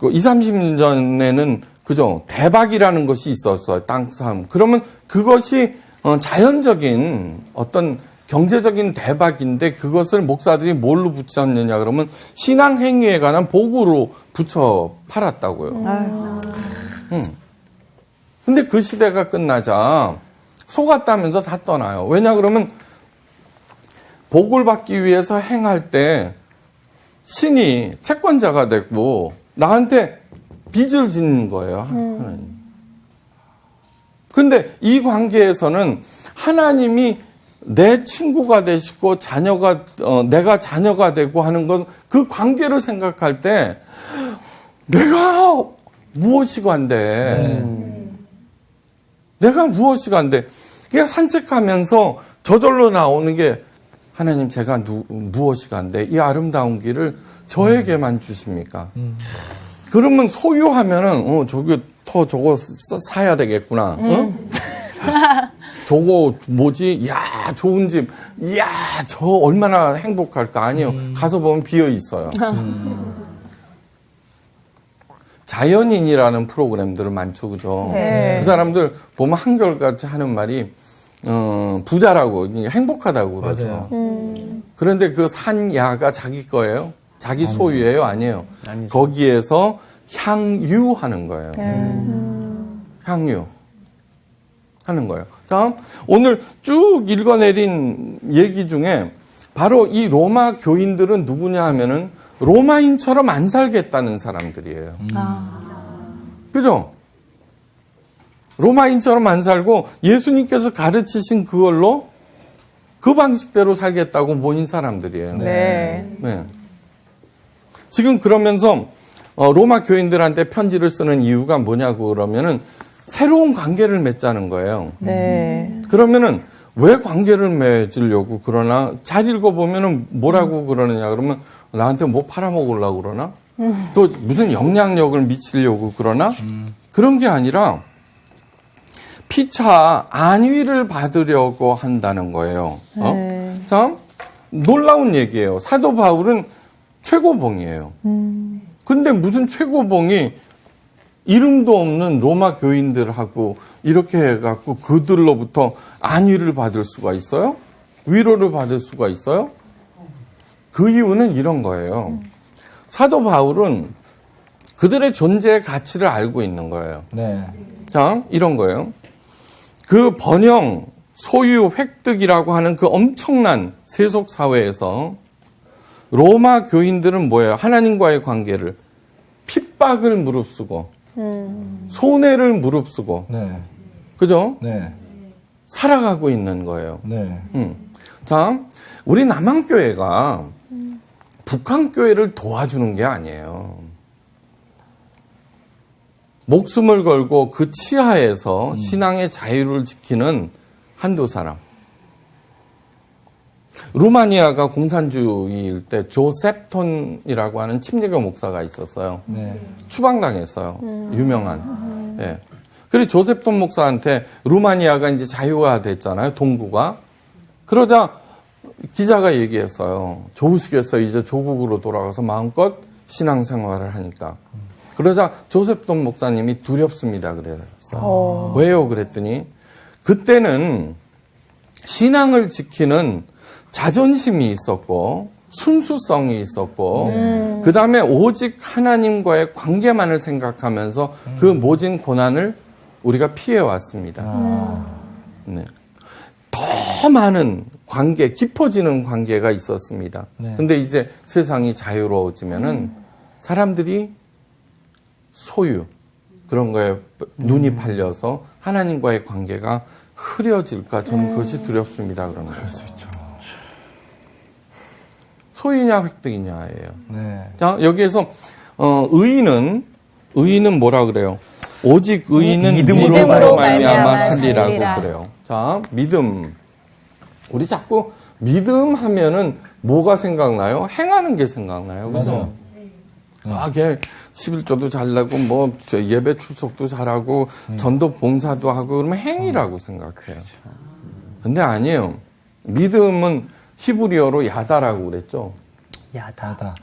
20, 30년 전에는 그죠? 대박이라는 것이 있었어요. 땅 싸움. 그러면 그것이 자연적인 어떤 경제적인 대박인데 그것을 목사들이 뭘로 붙였느냐 그러면 신앙 행위에 관한 복으로 붙여 팔았다고요. 근데 그 시대가 끝나자 속았다면서 다 떠나요. 왜냐 그러면 복을 받기 위해서 행할 때 신이 채권자가 됐고 나한테 빚을 짓는 거예요. 하나님. 근데 이 관계에서는 하나님이 내 친구가 되시고 내가 자녀가 되고 하는 건 그 관계를 생각할 때 내가 무엇이 관대. 내가 무엇이 관대. 그냥 산책하면서 저절로 나오는 게 하나님 제가 무엇이 간데 이 아름다운 길을 저에게만 주십니까? 그러면 소유하면은 저거 사야 되겠구나. 저거 뭐지? 야 좋은 집. 야 저 얼마나 행복할까? 아니요. 가서 보면 비어 있어요. 자연인이라는 프로그램들은 많죠, 그죠? 네. 그 사람들 보면 한결같이 하는 말이 부자라고 행복하다고 그러죠. 그런데 그 산야가 자기 거예요? 자기 소유예요? 아니에요. 아니죠. 거기에서 향유하는 거예요. 향유 하는 거예요. 다음 오늘 쭉 읽어내린 얘기 중에 바로 이 로마 교인들은 누구냐 하면은 로마인처럼 안 살겠다는 사람들이에요. 그죠? 로마인처럼 안 살고 예수님께서 가르치신 그걸로 그 방식대로 살겠다고 모인 사람들이에요. 네. 네. 지금 그러면서 로마 교인들한테 편지를 쓰는 이유가 뭐냐고 그러면은 새로운 관계를 맺자는 거예요. 네. 그러면은 왜 관계를 맺으려고 그러나 잘 읽어보면은 뭐라고 그러느냐 그러면 나한테 뭐 팔아먹으려고 그러나 또 무슨 영향력을 미치려고 그러나 그런 게 아니라 피차 안위를 받으려고 한다는 거예요. 참 놀라운 얘기예요. 사도 바울은 최고봉이에요. 근데 무슨 최고봉이 이름도 없는 로마 교인들하고 이렇게 해갖고 그들로부터 안위를 받을 수가 있어요? 위로를 받을 수가 있어요? 그 이유는 이런 거예요. 사도 바울은 그들의 존재의 가치를 알고 있는 거예요. 네. 자, 이런 거예요. 그 번영, 소유, 획득이라고 하는 그 엄청난 세속 사회에서 로마 교인들은 뭐예요? 하나님과의 관계를 핍박을 무릅쓰고 손해를 무릅쓰고 네. 그죠? 네. 살아가고 있는 거예요. 네. 자, 우리 남한교회가 북한교회를 도와주는 게 아니에요. 목숨을 걸고 그 치하에서 신앙의 자유를 지키는 한두 사람. 루마니아가 공산주의일 때 조셉톤이라고 하는 침례교 목사가 있었어요. 네. 추방당했어요. 유명한. 예. 그리고 조셉톤 목사한테 루마니아가 이제 자유가 됐잖아요. 동부가. 그러자 기자가 얘기했어요. 좋으시겠어요. 이제 조국으로 돌아가서 마음껏 신앙생활을 하니까. 그러자 조셉톤 목사님이 두렵습니다. 그랬어요. 왜요? 그랬더니 그때는 신앙을 지키는 자존심이 있었고 순수성이 있었고 그 다음에 오직 하나님과의 관계만을 생각하면서 그 모진 고난을 우리가 피해왔습니다. 네. 더 많은 관계, 깊어지는 관계가 있었습니다. 네. 근데 이제 세상이 자유로워지면은 사람들이 소유, 그런 거에 눈이 팔려서 하나님과의 관계가 흐려질까 저는 그것이 두렵습니다. 그런 거예요. 그럴 수 있죠. 소유냐 획득이냐예요. 네. 자, 여기에서 의인은 뭐라 그래요? 오직 의인은 믿음으로 말미암아 살리라고 그래요. 자, 믿음. 우리 자꾸 믿음 하면은 뭐가 생각나요? 행하는 게 생각나요. 그죠? 아, 걔 11조도 잘 내고 뭐 예배 출석도 잘하고 전도 봉사도 하고 그러면 행위라고 생각해요. 근데 아니에요. 믿음은 히브리어로 야다라고 그랬죠. 야다. 야다.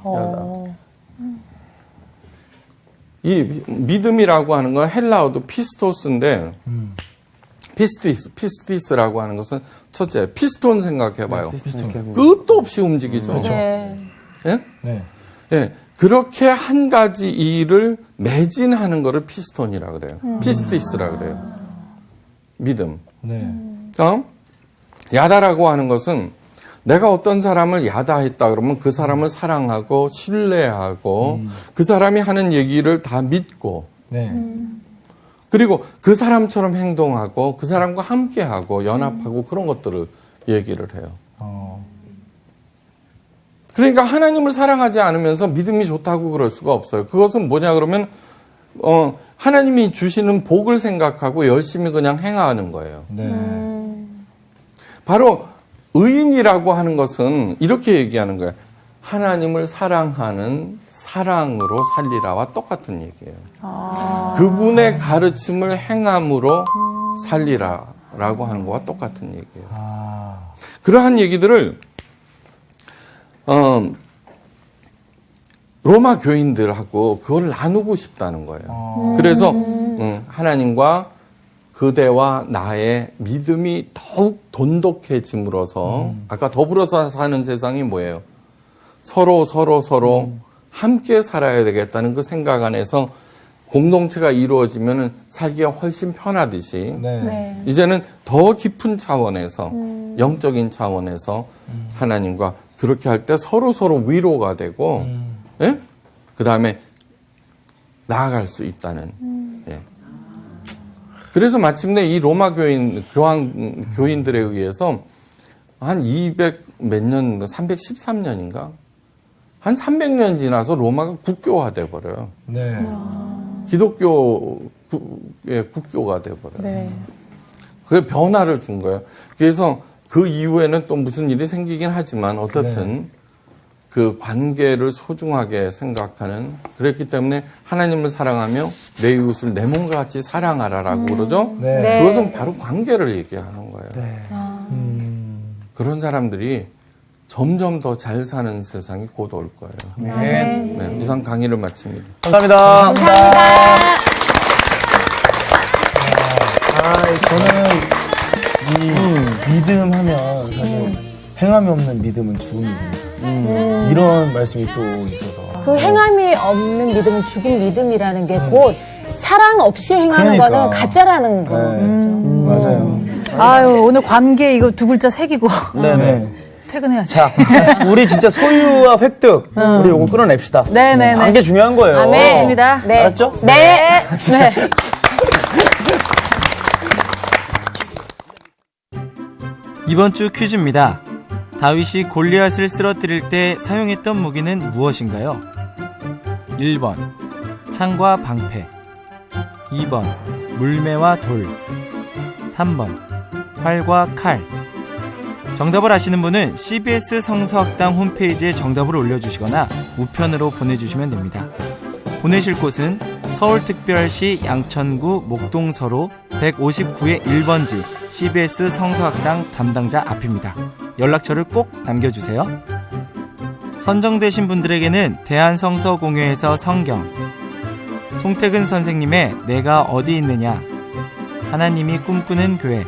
이 믿음이라고 하는 건 헬라어도 피스토스인데 피스티스라고 하는 것은 첫째, 피스톤 생각해봐요. 끝도 없이 움직이죠. 네. 예? 네. 예. 그렇게 한 가지 일을 매진하는 거를 피스톤이라 그래요. 피스티스라 그래요. 믿음. 네. 다음, 야다라고 하는 것은 내가 어떤 사람을 야다했다 그러면 그 사람을 사랑하고 신뢰하고 그 사람이 하는 얘기를 다 믿고 네. 그리고 그 사람처럼 행동하고 그 사람과 함께하고 연합하고 그런 것들을 얘기를 해요. 그러니까 하나님을 사랑하지 않으면서 믿음이 좋다고 그럴 수가 없어요. 그것은 뭐냐 그러면 하나님이 주시는 복을 생각하고 열심히 그냥 행하는 거예요. 네. 바로 의인이라고 하는 것은 이렇게 얘기하는 거예요. 하나님을 사랑하는 사랑으로 살리라와 똑같은 얘기예요. 그분의 가르침을 행함으로 살리라라고 하는 것과 똑같은 얘기예요. 그러한 얘기들을 로마 교인들하고 그걸 나누고 싶다는 거예요. 그래서 하나님과 그대와 나의 믿음이 더욱 돈독해짐으로써 아까 더불어서 사는 세상이 뭐예요? 서로 함께 살아야 되겠다는 그 생각 안에서 공동체가 이루어지면 살기가 훨씬 편하듯이 네. 이제는 더 깊은 차원에서 영적인 차원에서 하나님과 그렇게 할 때 서로 위로가 되고 예? 그다음에 나아갈 수 있다는 예. 그래서 마침내 이 로마 교인들에 의해서 한 200 몇 년, 313년인가? 한 300년 지나서 로마가 국교화돼 버려요. 네. 기독교의 국교가 돼 버려요. 네. 그게 변화를 준 거예요. 그래서 그 이후에는 또 무슨 일이 생기긴 하지만 어떻든 그 관계를 소중하게 생각하는 그랬기 때문에 하나님을 사랑하며 내 이웃을 내 몸과 같이 사랑하라라고 그러죠. 네. 네. 그것은 바로 관계를 얘기하는 거예요. 네. 그런 사람들이 점점 더 잘 사는 세상이 곧 올 거예요. 아멘. 네, 이상 강의를 마칩니다. 감사합니다. 저는 이 믿음 하면 사실 행함이 없는 믿음은 죽음이거든요. 이런 말씀이 또 있어서. 그 행함이 없는 믿음은 죽은 믿음이라는 게 곧 사랑 없이 행하는 그러니까. 거는 가짜라는 거죠. 맞아요. 아유, 오늘 관계 이거 두 글자 새기고 네네. 퇴근해야지. 자, 우리 진짜 소유와 획득, 우리 요거 끌어냅시다. 네네네. 관계 중요한 거예요. 아멘. 맞습니다. 네. 알았죠? 네. 네. 이번 주 퀴즈입니다. 다윗이 골리앗을 쓰러뜨릴 때 사용했던 무기는 무엇인가요? 1번 창과 방패, 2번 물매와 돌, 3번 활과 칼. 정답을 아시는 분은 CBS 성서학당 홈페이지에 정답을 올려주시거나 우편으로 보내주시면 됩니다. 보내실 곳은 서울특별시 양천구 목동서로 159의 1번지 CBS 성서학당 담당자 앞입니다. 연락처를 꼭 남겨주세요. 선정되신 분들에게는 대한성서공회에서 성경, 송태근 선생님의 내가 어디 있느냐, 하나님이 꿈꾸는 교회,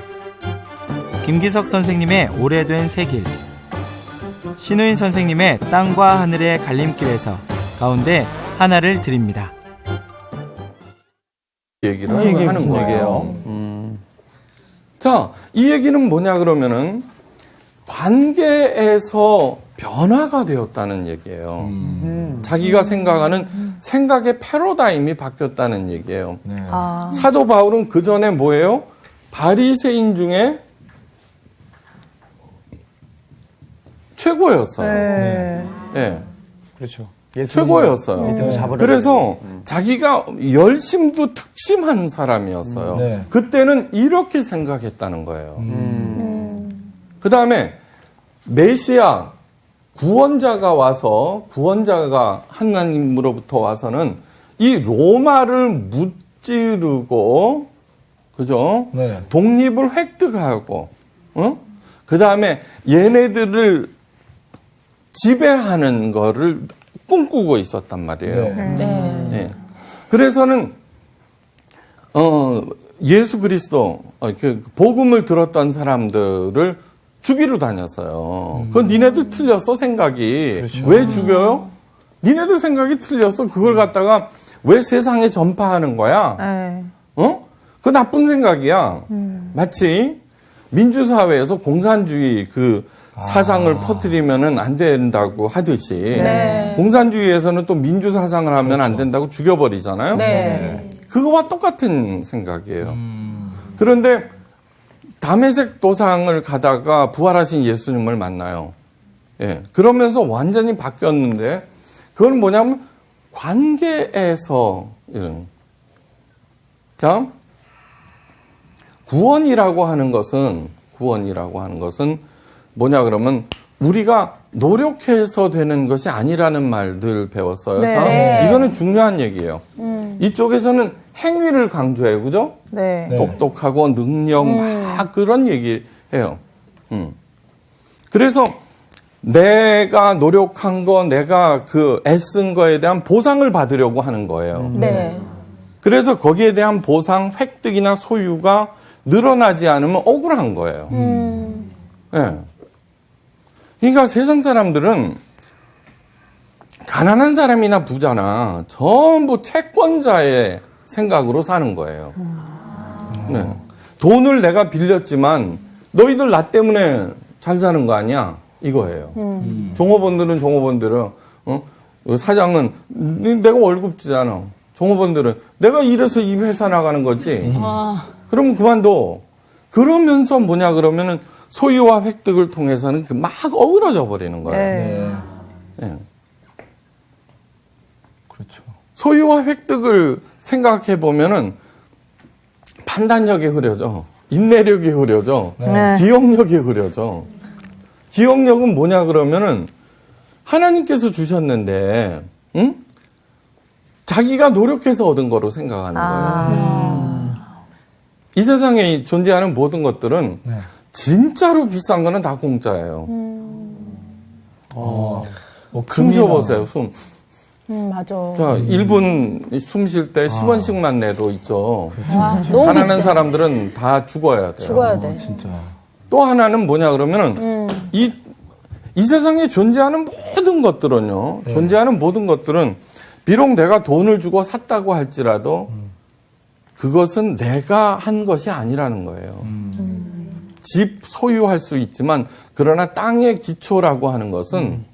김기석 선생님의 오래된 새길, 신우인 선생님의 땅과 하늘의 갈림길에서 가운데 하나를 드립니다. 얘기를 이게 하는 무슨 거예요. 얘기예요? 자, 이 얘기는 뭐냐 그러면은 관계에서 변화가 되었다는 얘기예요. 자기가 생각하는 생각의 패러다임이 바뀌었다는 얘기예요. 네. 사도 바울은 그 전에 뭐예요? 바리새인 중에 최고였어요. 예. 그렇죠. 최고였어요. 믿음을 잡으려고 그래서 자기가 열심도 특심한 사람이었어요. 네. 그때는 이렇게 생각했다는 거예요. 그 다음에 메시아 구원자가 하나님으로부터 와서는 이 로마를 무찌르고, 그죠? 네. 독립을 획득하고, 그 다음에 얘네들을 지배하는 거를 꿈꾸고 있었단 말이에요. 네. 네. 그래서는 예수 그리스도 복음을 들었던 사람들을 죽이러 다녔어요. 그건 니네들 틀렸어, 생각이. 왜 죽여요? 니네들 생각이 틀렸어. 그걸 갖다가 왜 세상에 전파하는 거야? 그 나쁜 생각이야. 마치 민주사회에서 공산주의 그 사상을 퍼뜨리면은 안 된다고 하듯이 공산주의에서는 또 민주사상을 하면 안 된다고 죽여버리잖아요. 그거와 똑같은 생각이에요. 그런데 다메섹 도상을 가다가 부활하신 예수님을 만나요. 예. 그러면서 완전히 바뀌었는데 그건 뭐냐면 관계에서 이런. 자, 구원이라고 하는 것은 뭐냐 그러면 우리가 노력해서 되는 것이 아니라는 말들 배웠어요. 자, 이거는 중요한 얘기예요. 이쪽에서는 행위를 강조해요. 그죠? 똑똑하고 능력 막 그런 얘기해요. 그래서 내가 노력한 거, 내가 그 애쓴 거에 대한 보상을 받으려고 하는 거예요. 그래서 거기에 대한 보상, 획득이나 소유가 늘어나지 않으면 억울한 거예요. 네. 그러니까 세상 사람들은 가난한 사람이나 부자나 전부 채권자의 생각으로 사는 거예요. 네. 돈을 내가 빌렸지만 너희들 나 때문에 잘 사는 거 아니야? 이거예요. 종업원들은 사장은 내가 월급 주잖아. 종업원들은 내가 이래서 이 회사 나가는 거지. 그러면 그만둬. 그러면서 뭐냐 그러면은 소유와 획득을 통해서는 막 어그러져 버리는 거예요. 네. 그렇죠. 소유와 획득을 생각해 보면은 판단력이 흐려져. 인내력이 흐려져. 기억력이 흐려져. 기억력은 뭐냐 그러면은 하나님께서 주셨는데, 응? 자기가 노력해서 얻은 거로 생각하는 거예요. 이 세상에 존재하는 모든 것들은 진짜로 비싼 거는 다 공짜예요. 숨 쉬어보세요, 숨. 맞아. 자, 1분 숨 쉴 때 10원씩만 내도 있죠. 너무 가난한 비싸. 사람들은 다 죽어야 돼요. 죽어야 돼. 진짜. 또 하나는 뭐냐 그러면은 이 세상에 존재하는 모든 것들은요. 존재하는 모든 것들은 비록 내가 돈을 주고 샀다고 할지라도 그것은 내가 한 것이 아니라는 거예요. 집 소유할 수 있지만 그러나 땅의 기초라고 하는 것은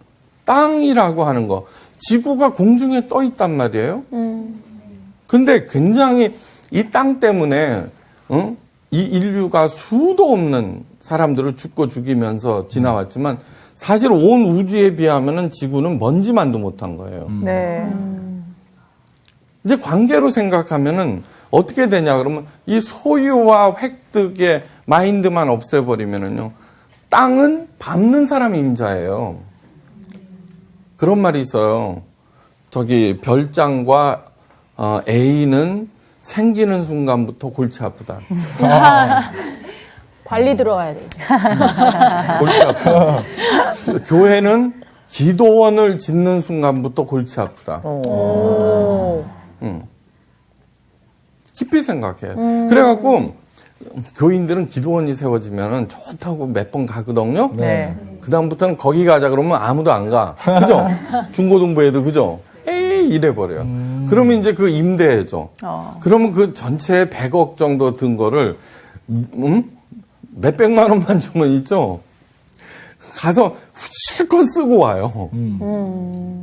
땅이라고 하는 거 지구가 공중에 떠 있단 말이에요. 근데 굉장히 이 땅 때문에 이 인류가 수도 없는 사람들을 죽고 죽이면서 지나왔지만 사실 온 우주에 비하면은 지구는 먼지만도 못한 거예요. 이제 관계로 생각하면은 어떻게 되냐 그러면 이 소유와 획득의 마인드만 없애버리면은요 땅은 밟는 사람이 임자예요. 그런 말이 있어요. 저기 별장과 A는 생기는 순간부터 골치 아프다. 관리 들어가야 돼. 골치 아프다. 교회는 기도원을 짓는 순간부터 골치 아프다. 깊이 생각해. 그래갖고 교인들은 기도원이 세워지면 좋다고 몇 번 가거든요. 그다음부터는 거기 가자 그러면 아무도 안 가. 그죠? 중고등부에도 그죠? 에이 이래버려요. 그러면 이제 그 임대해줘. 그러면 그 전체 100억 정도 든 거를 몇백만 원만 주면 있죠? 가서 실컷 쓰고 와요.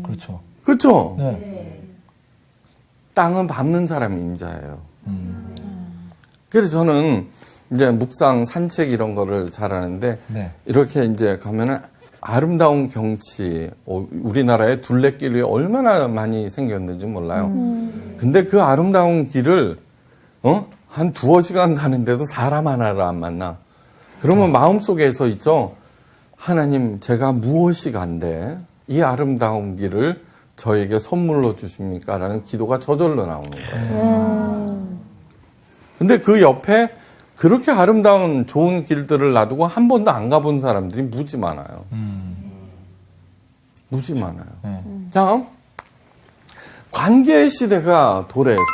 그렇죠. 그렇죠? 네. 땅은 밟는 사람이 임자예요. 그래서 저는 이제 묵상, 산책 이런 거를 잘하는데 이렇게 이제 가면은 아름다운 경치, 우리나라에 둘레길이 얼마나 많이 생겼는지 몰라요. 근데 그 아름다운 길을 한 2-3시간 가는데도 사람 하나를 안 만나. 그러면 마음속에서 있죠. 하나님, 제가 무엇이 간데 이 아름다운 길을 저에게 선물로 주십니까? 라는 기도가 저절로 나오는 거예요. 근데 그 옆에 그렇게 아름다운 좋은 길들을 놔두고 한 번도 안 가본 사람들이 무지 많아요. 무지 많아요. 자, 관계의 시대가 도래했어요.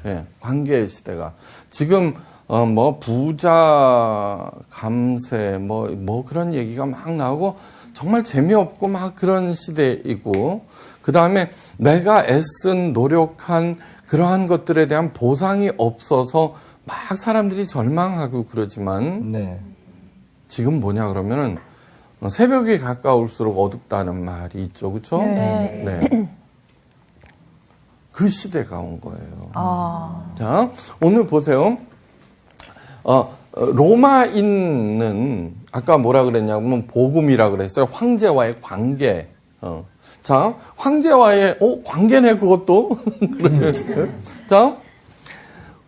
네, 관계의 시대가. 지금 뭐 부자 감세 뭐 그런 얘기가 막 나오고 정말 재미없고 막 그런 시대이고, 그 다음에 내가 애쓴 노력한 그러한 것들에 대한 보상이 없어서 막 사람들이 절망하고 그러지만 네. 지금 뭐냐 그러면은 새벽이 가까울수록 어둡다는 말이 있죠, 그렇죠? 네. 그 시대가 온 거예요. 자, 오늘 보세요. 로마인은 아까 뭐라 그랬냐면 복음이라 그랬어요. 황제와의 관계. 자, 황제와의 관계네 그것도. 자,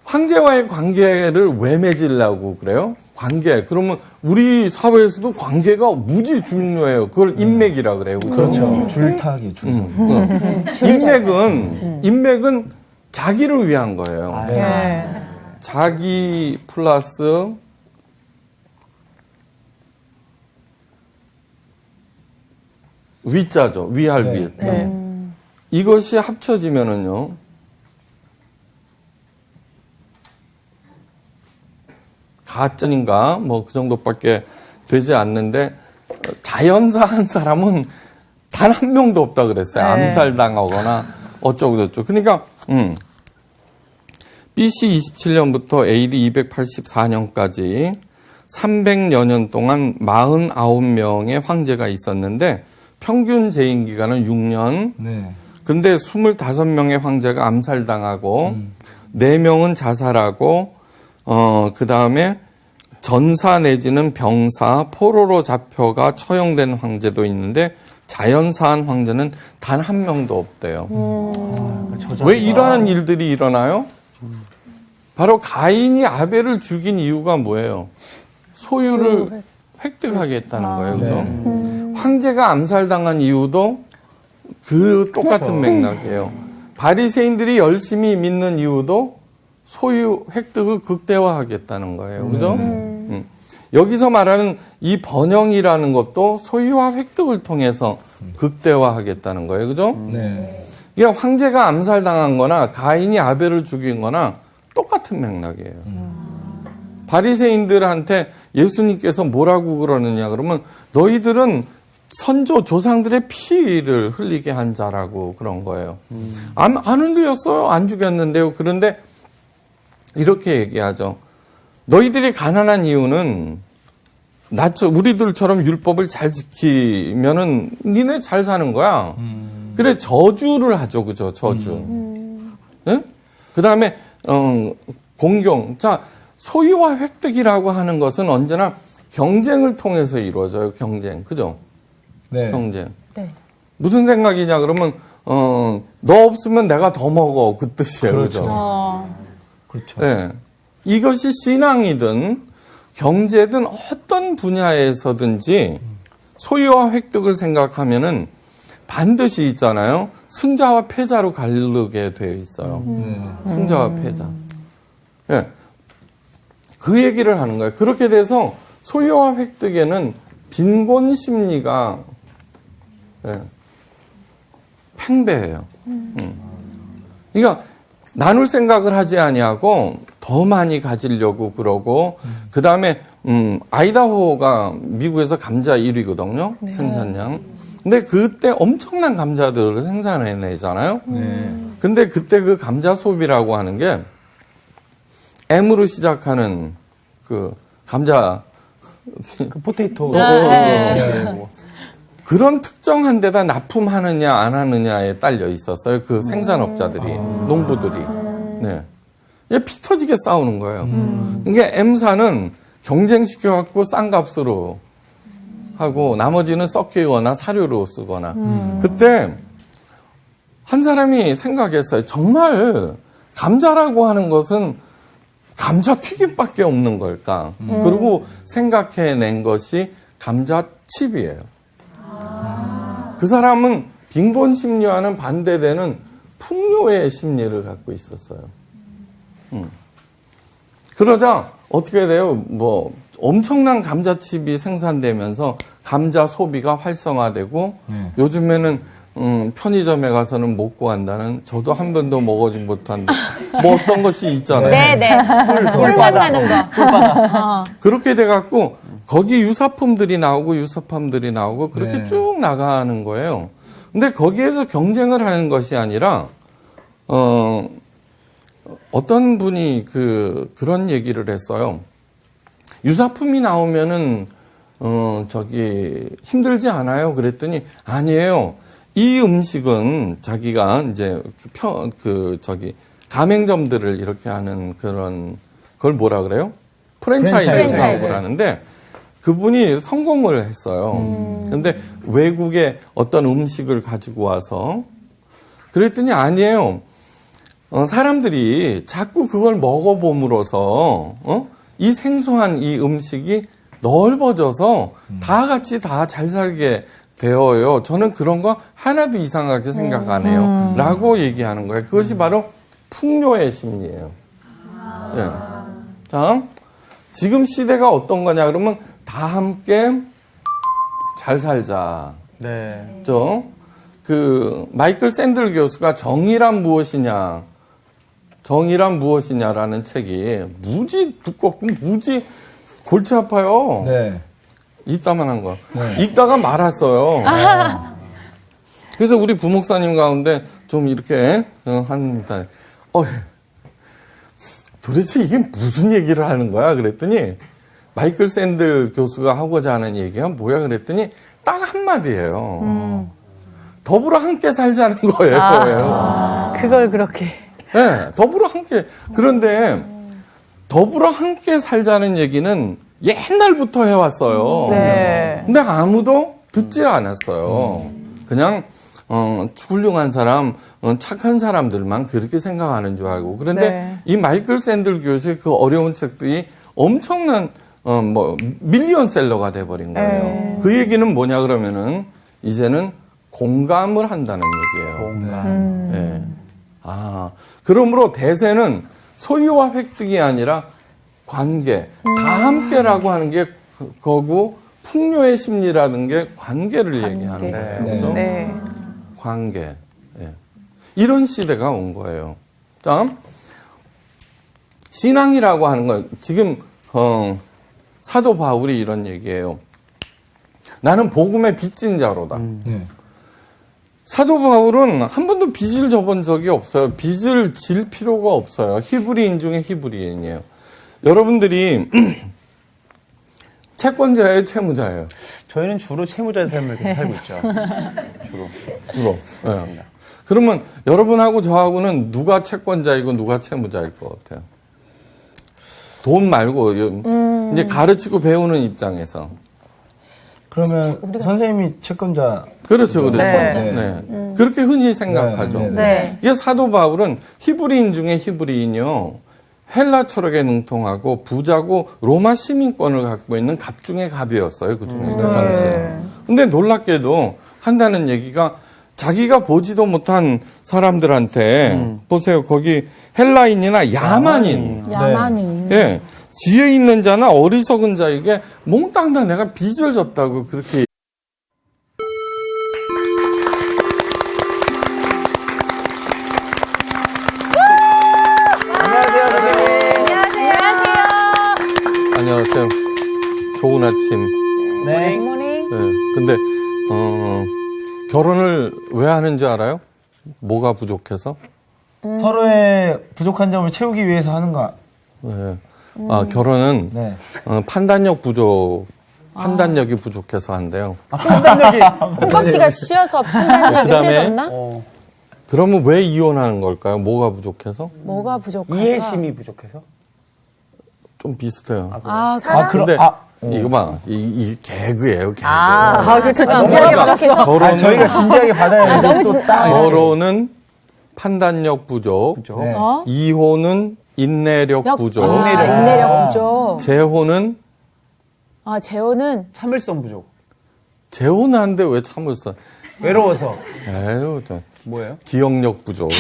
황제와의 관계를 왜 맺으려고 그래요? 관계. 그러면 우리 사회에서도 관계가 무지 중요해요. 그걸 인맥이라 그래요. 그렇죠. 줄타기, 줄서. 인맥은 자기를 위한 거예요. 네. 자기 플러스 위자죠. 위할 위. 이것이 합쳐지면은요. 가짜인가 뭐 그 정도밖에 되지 않는데 자연사 한 사람은 단 한 명도 없다 그랬어요. 암살당하거나 어쩌고 저쩌고. 그러니까 BC 27년부터 AD 284년까지 300여 년 동안 49명의 황제가 있었는데 평균 재임 기간은 6년. 네. 근데 25명의 황제가 암살당하고 4명은 자살하고 그다음에 전사 내지는 병사, 포로로 잡혀가 처형된 황제도 있는데 자연사한 황제는 단 한 명도 없대요. 왜 이러한 일들이 일어나요? 바로 가인이 아벨을 죽인 이유가 뭐예요? 소유를 획득하겠다는 거예요. 그죠? 황제가 암살당한 이유도 그 똑같은 맥락이에요. 바리새인들이 열심히 믿는 이유도 소유 획득을 극대화하겠다는 거예요. 그죠? 여기서 말하는 이 번영이라는 것도 소유와 획득을 통해서 극대화하겠다는 거예요. 그죠? 네. 이게 황제가 암살당한 거나 가인이 아벨을 죽인 거나 똑같은 맥락이에요. 바리새인들한테 예수님께서 뭐라고 그러느냐 그러면 너희들은 선조 조상들의 피를 흘리게 한 자라고 그런 거예요. 안 흔들렸어요. 안 죽였는데요. 그런데 이렇게 얘기하죠. 너희들이 가난한 이유는 우리들처럼 율법을 잘 지키면은 니네 잘 사는 거야. 그래 저주를 하죠, 그죠? 저주. 네? 그 다음에 공경. 자, 소유와 획득이라고 하는 것은 언제나 경쟁을 통해서 이루어져요. 경쟁, 그죠? 네. 경쟁. 네. 무슨 생각이냐 그러면 너 없으면 내가 더 먹어 그 뜻이에요, 그죠? 그렇죠. 네. 이것이 신앙이든 경제든 어떤 분야에서든지 소유와 획득을 생각하면은 반드시 있잖아요. 승자와 패자로 가르게 되어 있어요. 승자와 패자. 네. 그 얘기를 하는 거예요. 그렇게 돼서 소유와 획득에는 빈곤 심리가 팽배해요. 그러니까 나눌 생각을 하지 아니하고 더 많이 가지려고 그러고 그 다음에 아이다호가 미국에서 감자 1위거든요. 생산량. 근데 그때 엄청난 감자들을 생산해내잖아요. 근데 그때 그 감자 소비라고 하는 게 M으로 시작하는 그 감자 그 포테이토. 그런 특정한 데다 납품하느냐 안 하느냐에 딸려 있었어요. 그 생산업자들이, 농부들이. 네. 이게 피 터지게 싸우는 거예요. 이게 M사는 경쟁시켜갖고 싼 값으로 하고 나머지는 썩히거나 사료로 쓰거나. 그때 한 사람이 생각했어요. 정말 감자라고 하는 것은 감자 튀김밖에 없는 걸까? 그리고 생각해낸 것이 감자칩이에요. 그 사람은 빈곤 심리와는 반대되는 풍요의 심리를 갖고 있었어요. 그러자 어떻게 돼요? 뭐 엄청난 감자칩이 생산되면서 감자 소비가 활성화되고 요즘에는 편의점에 가서는 못 구한다는 저도 한 번도 먹어지 못한 뭐 어떤 것이 있잖아요. 네네. 꿀맛 나는 거. 그렇게 돼갖고 거기 유사품들이 나오고 그렇게 네. 쭉 나가는 거예요. 근데 거기에서 경쟁을 하는 것이 아니라 어떤 분이 그런 얘기를 했어요. 유사품이 나오면은 힘들지 않아요? 그랬더니 아니에요. 이 음식은 자기가 이제 가맹점들을 이렇게 하는 그걸 뭐라 그래요? 프랜차이즈 사업을 하는데 그분이 성공을 했어요. 근데 외국의 어떤 음식을 가지고 와서 그랬더니 아니에요. 사람들이 자꾸 그걸 먹어봄으로써 이 생소한 이 음식이 넓어져서 다 같이 다 잘 살게 되어요. 저는 그런 거 하나도 이상하게 생각 안 해요. 라고 얘기하는 거예요. 그것이 바로 풍요의 심리예요. 예. 자, 지금 시대가 어떤 거냐 그러면 다 함께 잘 살자. 네. 마이클 샌들 교수가 정의란 무엇이냐라는 책이 무지 두껍고 무지 골치 아파요. 네. 이따만한 거. 읽다가 말았어요. 그래서 우리 부목사님 가운데 좀 이렇게 합니다. 도대체 이게 무슨 얘기를 하는 거야? 그랬더니 마이클 샌들 교수가 하고자 하는 얘기가 뭐야? 그랬더니 딱 한마디예요. 더불어 함께 살자는 거예요. 그걸 그렇게. 네, 더불어 함께. 그런데 더불어 함께 살자는 얘기는 옛날부터 해왔어요. 네. 근데 아무도 듣지 않았어요. 그냥 훌륭한 사람, 착한 사람들만 그렇게 생각하는 줄 알고. 그런데 네. 이 마이클 샌들 교수의 그 어려운 책들이 엄청난 밀리언셀러가 돼버린 거예요. 네. 그 얘기는 뭐냐 그러면은 이제는 공감을 한다는 얘기예요. 공감. 예. 그러므로 대세는 소유와 획득이 아니라 관계, 다 함께라고 하는 게 거고 풍요의 심리라는 게 관계를 얘기하는 거예요. 네. 그죠? 네. 관계. 예. 이런 시대가 온 거예요. 자, 신앙이라고 하는 건 지금 사도 바울이 이런 얘기예요. 나는 복음의 빚진 자로다. 네. 사도 바울은 한 번도 빚을 져본 적이 없어요. 빚을 질 필요가 없어요. 히브리인 중에 히브리인이에요. 여러분들이 채권자예요, 채무자예요? 저희는 주로 채무자의 삶을 이렇게 살고 있죠. 주로. 예. 그러면 여러분하고 저하고는 누가 채권자이고 누가 채무자일 것 같아요? 돈 말고 이제 가르치고 배우는 입장에서. 그러면 선생님이 채권자. 그렇죠, 그렇죠. 네. 네. 그렇게 흔히 생각하죠. 네, 네. 이게 사도 바울은 히브리인 중에 히브리인이요. 헬라 철학에 능통하고 부자고 로마 시민권을 갖고 있는 갑 중에 갑이었어요. 그 중에 그 당시에. 근데 놀랍게도 한다는 얘기가 자기가 보지도 못한 사람들한테 보세요. 거기 헬라인이나 야만인. 야만인. 예. 지혜 있는 자나 어리석은 자에게 몽땅 다 내가 빚을 졌다고 그렇게 안녕하세요. 좋은 아침. 네. 굿모닝. 네. 근데 결혼을 왜 하는지 알아요? 뭐가 부족해서? 서로의 부족한 점을 채우기 위해서 하는 거. 네. 결혼은 네. 판단력이 부족해서 한대요. 판단력이. 콩깍지가 씌어서 판단력이 그다음에 흐려졌나? 그러면 왜 이혼하는 걸까요? 뭐가 부족해서? 뭐가 부족할까? 이해심이 부족해서? 좀 비슷해요. 사랑? 이거 봐. 이 개그예요, 개그. 그렇죠. 진지하게 부족해서. 결혼은, 저희가 진지하게 받아야지. 또 딱. 결혼은 판단력 부족. 네. 이혼은 인내력 부족. 인내력 부족. 재혼은 재혼은 참을성 부족. 재혼은 하는데 왜 참을성? 외로워서. 에휴, 뭐예요? 기억력 부족.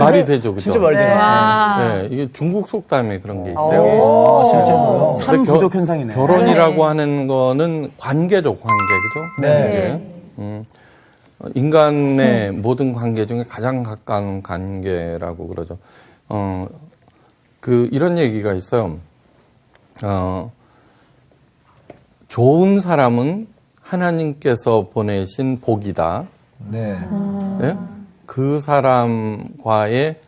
말이 되죠, 그죠? 진짜 말이 되네. 네, 이게 중국 속담에 그런 게 있대요. 아, 실제로요. 근데 삼부족 현상이네. 결혼이라고 하는 거는 관계죠, 관계, 그죠? 네. 관계. 인간의 모든 관계 중에 가장 가까운 관계라고 그러죠. 이런 얘기가 있어요. 좋은 사람은 하나님께서 보내신 복이다. 네. 예? 그 사람과의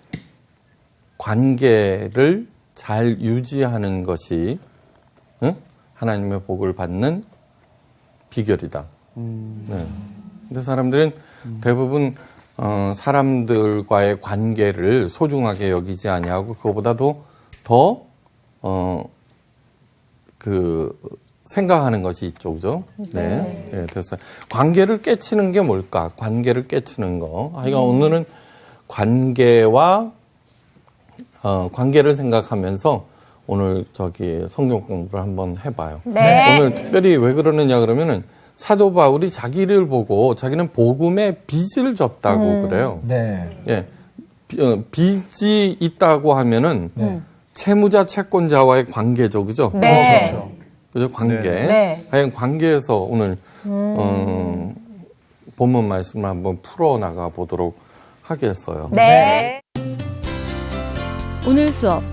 관계를 잘 유지하는 것이 하나님의 복을 받는 비결이다. 네. 근데 사람들은 대부분 사람들과의 관계를 소중하게 여기지 아니하고 그거보다도 더 생각하는 것이 이쪽이죠. 네. 네, 됐어요. 관계를 깨치는 게 뭘까? 관계를 깨치는 거. 오늘은 관계를 생각하면서 오늘 성경 공부를 한번 해봐요. 네. 오늘 특별히 왜 그러느냐 그러면은 사도 바울이 자기를 보고 자기는 복음의 빚을 졌다고 그래요. 네. 예. 빚이 있다고 하면은 채무자 채권자와의 관계죠. 그죠? 네. 그죠? 관계. 네. 하여간 관계에서 오늘 본문 말씀을 한번 풀어나가 보도록 하겠어요. 네. 오늘 수업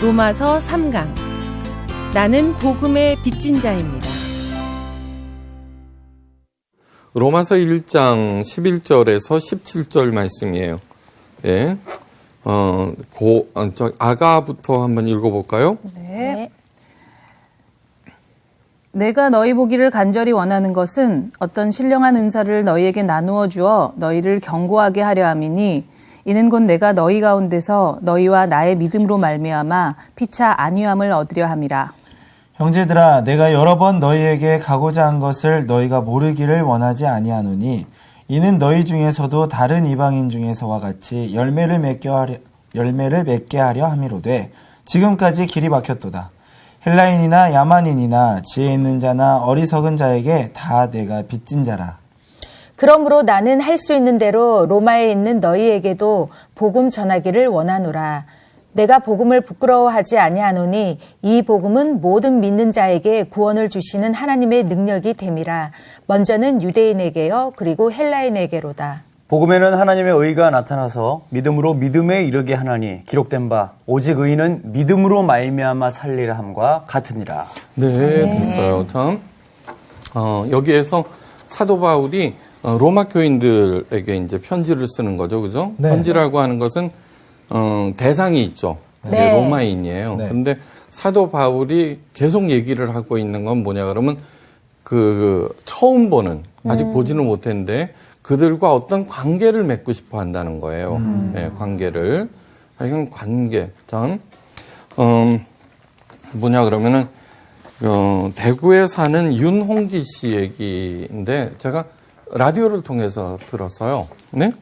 로마서 3강 나는 복음의 빚진 자입니다. 로마서 1장 11절에서 17절 말씀이에요. 예. 아가부터 한번 읽어볼까요? 네. 내가 너희 보기를 간절히 원하는 것은 어떤 신령한 은사를 너희에게 나누어 주어 너희를 견고하게 하려 함이니 이는 곧 내가 너희 가운데서 너희와 나의 믿음으로 말미암아 피차 안위함을 얻으려 함이라. 형제들아, 내가 여러 번 너희에게 가고자 한 것을 너희가 모르기를 원하지 아니하노니 이는 너희 중에서도 다른 이방인 중에서와 같이 열매를 맺게 하려 함이로되 지금까지 길이 막혔도다. 헬라인이나 야만인이나 지혜 있는 자나 어리석은 자에게 다 내가 빚진 자라. 그러므로 나는 할 수 있는 대로 로마에 있는 너희에게도 복음 전하기를 원하노라. 내가 복음을 부끄러워하지 아니하노니 이 복음은 모든 믿는 자에게 구원을 주시는 하나님의 능력이 됨이라. 먼저는 유대인에게요 그리고 헬라인에게로다. 복음에는 하나님의 의가 나타나서 믿음으로 믿음에 이르게 하나니 기록된 바 오직 의인은 믿음으로 말미암아 살리라 함과 같으니라. 네, 됐어요. 참, 여기에서 사도 바울이 로마 교인들에게 이제 편지를 쓰는 거죠, 그죠? 네. 편지라고 하는 것은 대상이 있죠. 네. 로마인이에요. 네. 그런데 사도 바울이 계속 얘기를 하고 있는 건 뭐냐 그러면 처음 보는 아직 보지는 못했는데 그들과 어떤 관계를 맺고 싶어 한다는 거예요. 네, 관계를. 하여간 관계. 참, 뭐냐 그러면은 대구에 사는 윤홍기 씨 얘기인데 제가 라디오를 통해서 들었어요. 네?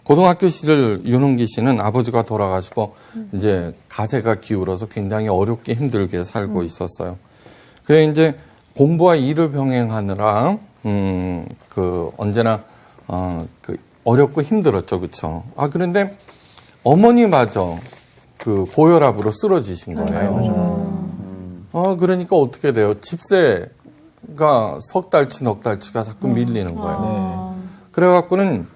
고등학교 시절 윤홍기 씨는 아버지가 돌아가시고 이제 가세가 기울어서 굉장히 어렵게 힘들게 살고 있었어요. 그래 이제 공부와 일을 병행하느라 언제나 어렵고 힘들었죠, 그렇죠? 그런데 어머니마저 고혈압으로 쓰러지신 거예요. 그러니까 어떻게 돼요? 집세가 석 달치, 넉 달치가 자꾸 밀리는 거예요. 그래갖고는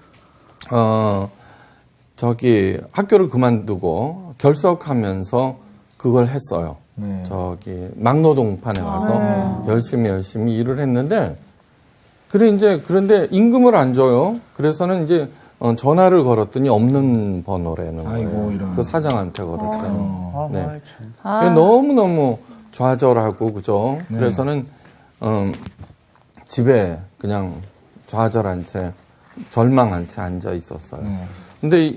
학교를 그만두고 결석하면서 그걸 했어요. 네. 막노동판에 가서 열심히 일을 했는데, 그런데 임금을 안 줘요. 그래서는 이제 전화를 걸었더니 없는 번호라는 거예요. 아이고, 이런. 그 사장한테 걸었더니. 네. 참. 너무너무 좌절하고, 그죠? 그래서는, 집에 그냥 좌절한 채, 절망한 채 앉아 있었어요. 근데,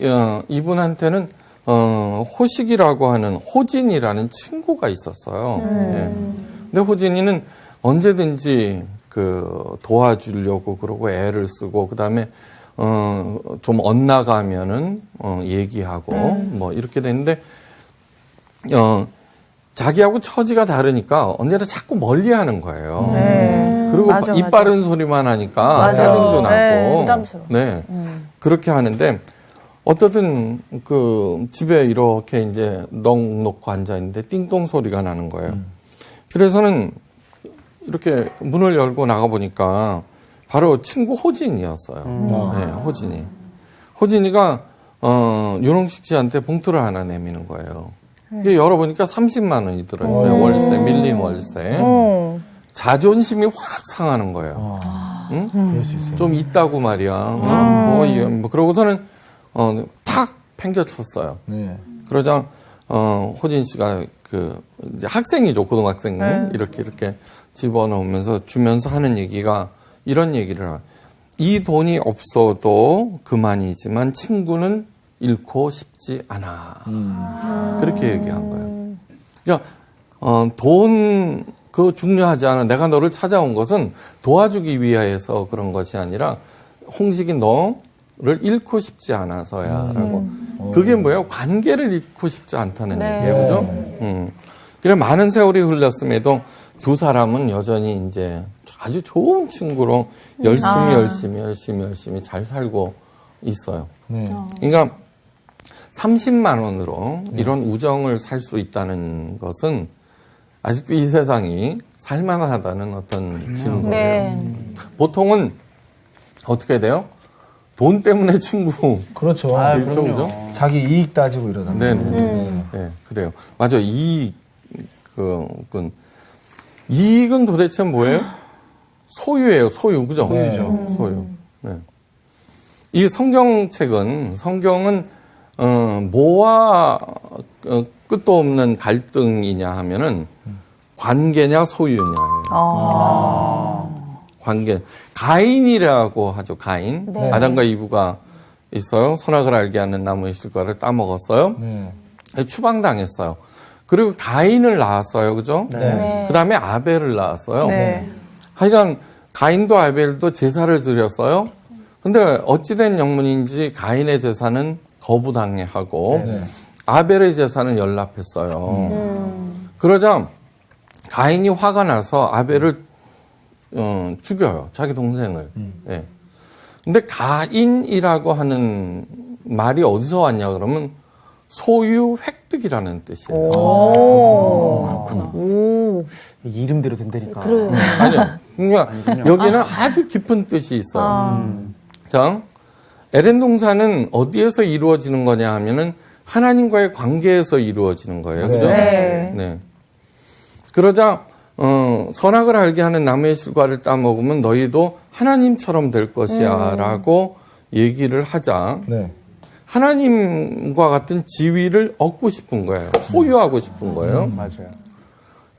이분한테는, 호식이라고 하는, 호진이라는 친구가 있었어요. 예. 근데 호진이는 언제든지 도와주려고 그러고 애를 쓰고, 그 다음에, 좀 엇나가면은, 얘기하고, 뭐, 이렇게 됐는데, 자기하고 처지가 다르니까 언제나 자꾸 멀리 하는 거예요. 그리고 맞아, 입 맞아. 바른 소리만 하니까 맞아. 짜증도 나고. 네, 부담스러워. 네. 그렇게 하는데 어떻든 그 집에 이렇게 이제 넋 놓고 앉아 있는데 띵동 소리가 나는 거예요. 그래서는 이렇게 문을 열고 나가 보니까 바로 친구 호진이었어요. 네, 호진이. 호진이가 윤홍식 씨한테 봉투를 하나 내미는 거예요. 이게 열어보니까 30만 원이 들어있어요. 월세, 밀린 월세. 자존심이 확 상하는 거예요. 응? 그럴 수 있어요. 좀 있다고 말이야. 그러고서는 탁 팽겨쳤어요. 네. 그러자 호진 씨가 그 이제 학생이죠, 고등학생. 이렇게 집어넣으면서 주면서 하는 얘기가 이런 얘기를 해요. 이 돈이 없어도 그만이지만 친구는 잃고 싶지 않아. 그렇게 얘기한 거예요. 그러니까 돈 그거 중요하지 않아. 내가 너를 찾아온 것은 도와주기 위해서 그런 것이 아니라 홍식이 너를 잃고 싶지 않아서야라고. 그게 뭐예요? 관계를 잃고 싶지 않다는 얘기예요, 그죠? 그래 많은 세월이 흘렀음에도 두 사람은 여전히 이제 아주 좋은 친구로 열심히 잘 살고 있어요. 네. 그러니까 30만 원으로 이런 우정을 살 수 있다는 것은 아직도 이 세상이 살만하다는 어떤 증거예요. 네. 보통은 어떻게 돼요? 돈 때문에 친구. 그렇죠. 그렇죠, 그죠? 자기 이익 따지고 이러다. 네네. 네, 그래요. 맞아. 이익은 도대체 뭐예요? 소유예요, 소유. 그죠? 소유죠. 소유. 네. 이 성경은, 뭐와 끝도 없는 갈등이냐 하면은 관계냐 소유냐예요. 관계. 가인이라고 하죠, 가인. 네. 아담과 이브가 있어요. 선악을 알게 하는 나무의 실과를 따먹었어요. 네. 추방당했어요. 그리고 가인을 낳았어요. 그죠? 네. 그 다음에 아벨을 낳았어요. 네. 하여간 가인도 아벨도 제사를 드렸어요. 근데 어찌된 영문인지 가인의 제사는 거부당하고 아벨의 제사는 연락했어요. 그러자 가인이 화가 나서 아벨을 죽여요. 자기 동생을. 예. 근데 가인이라고 하는 말이 어디서 왔냐 그러면 소유 획득이라는 뜻이에요. 그렇구나. 이름대로 된다니까. 아니요. 그러니까 여기는 아주 깊은 뜻이 있어요. 자, 에덴 동산은 어디에서 이루어지는 거냐 하면은 하나님과의 관계에서 이루어지는 거예요. 그죠? 네. 네. 그러자 선악을 알게 하는 나무의 실과를 따먹으면 너희도 하나님처럼 될 것이야라고 얘기를 하자. 네. 하나님과 같은 지위를 얻고 싶은 거예요. 소유하고 싶은 거예요. 맞아요.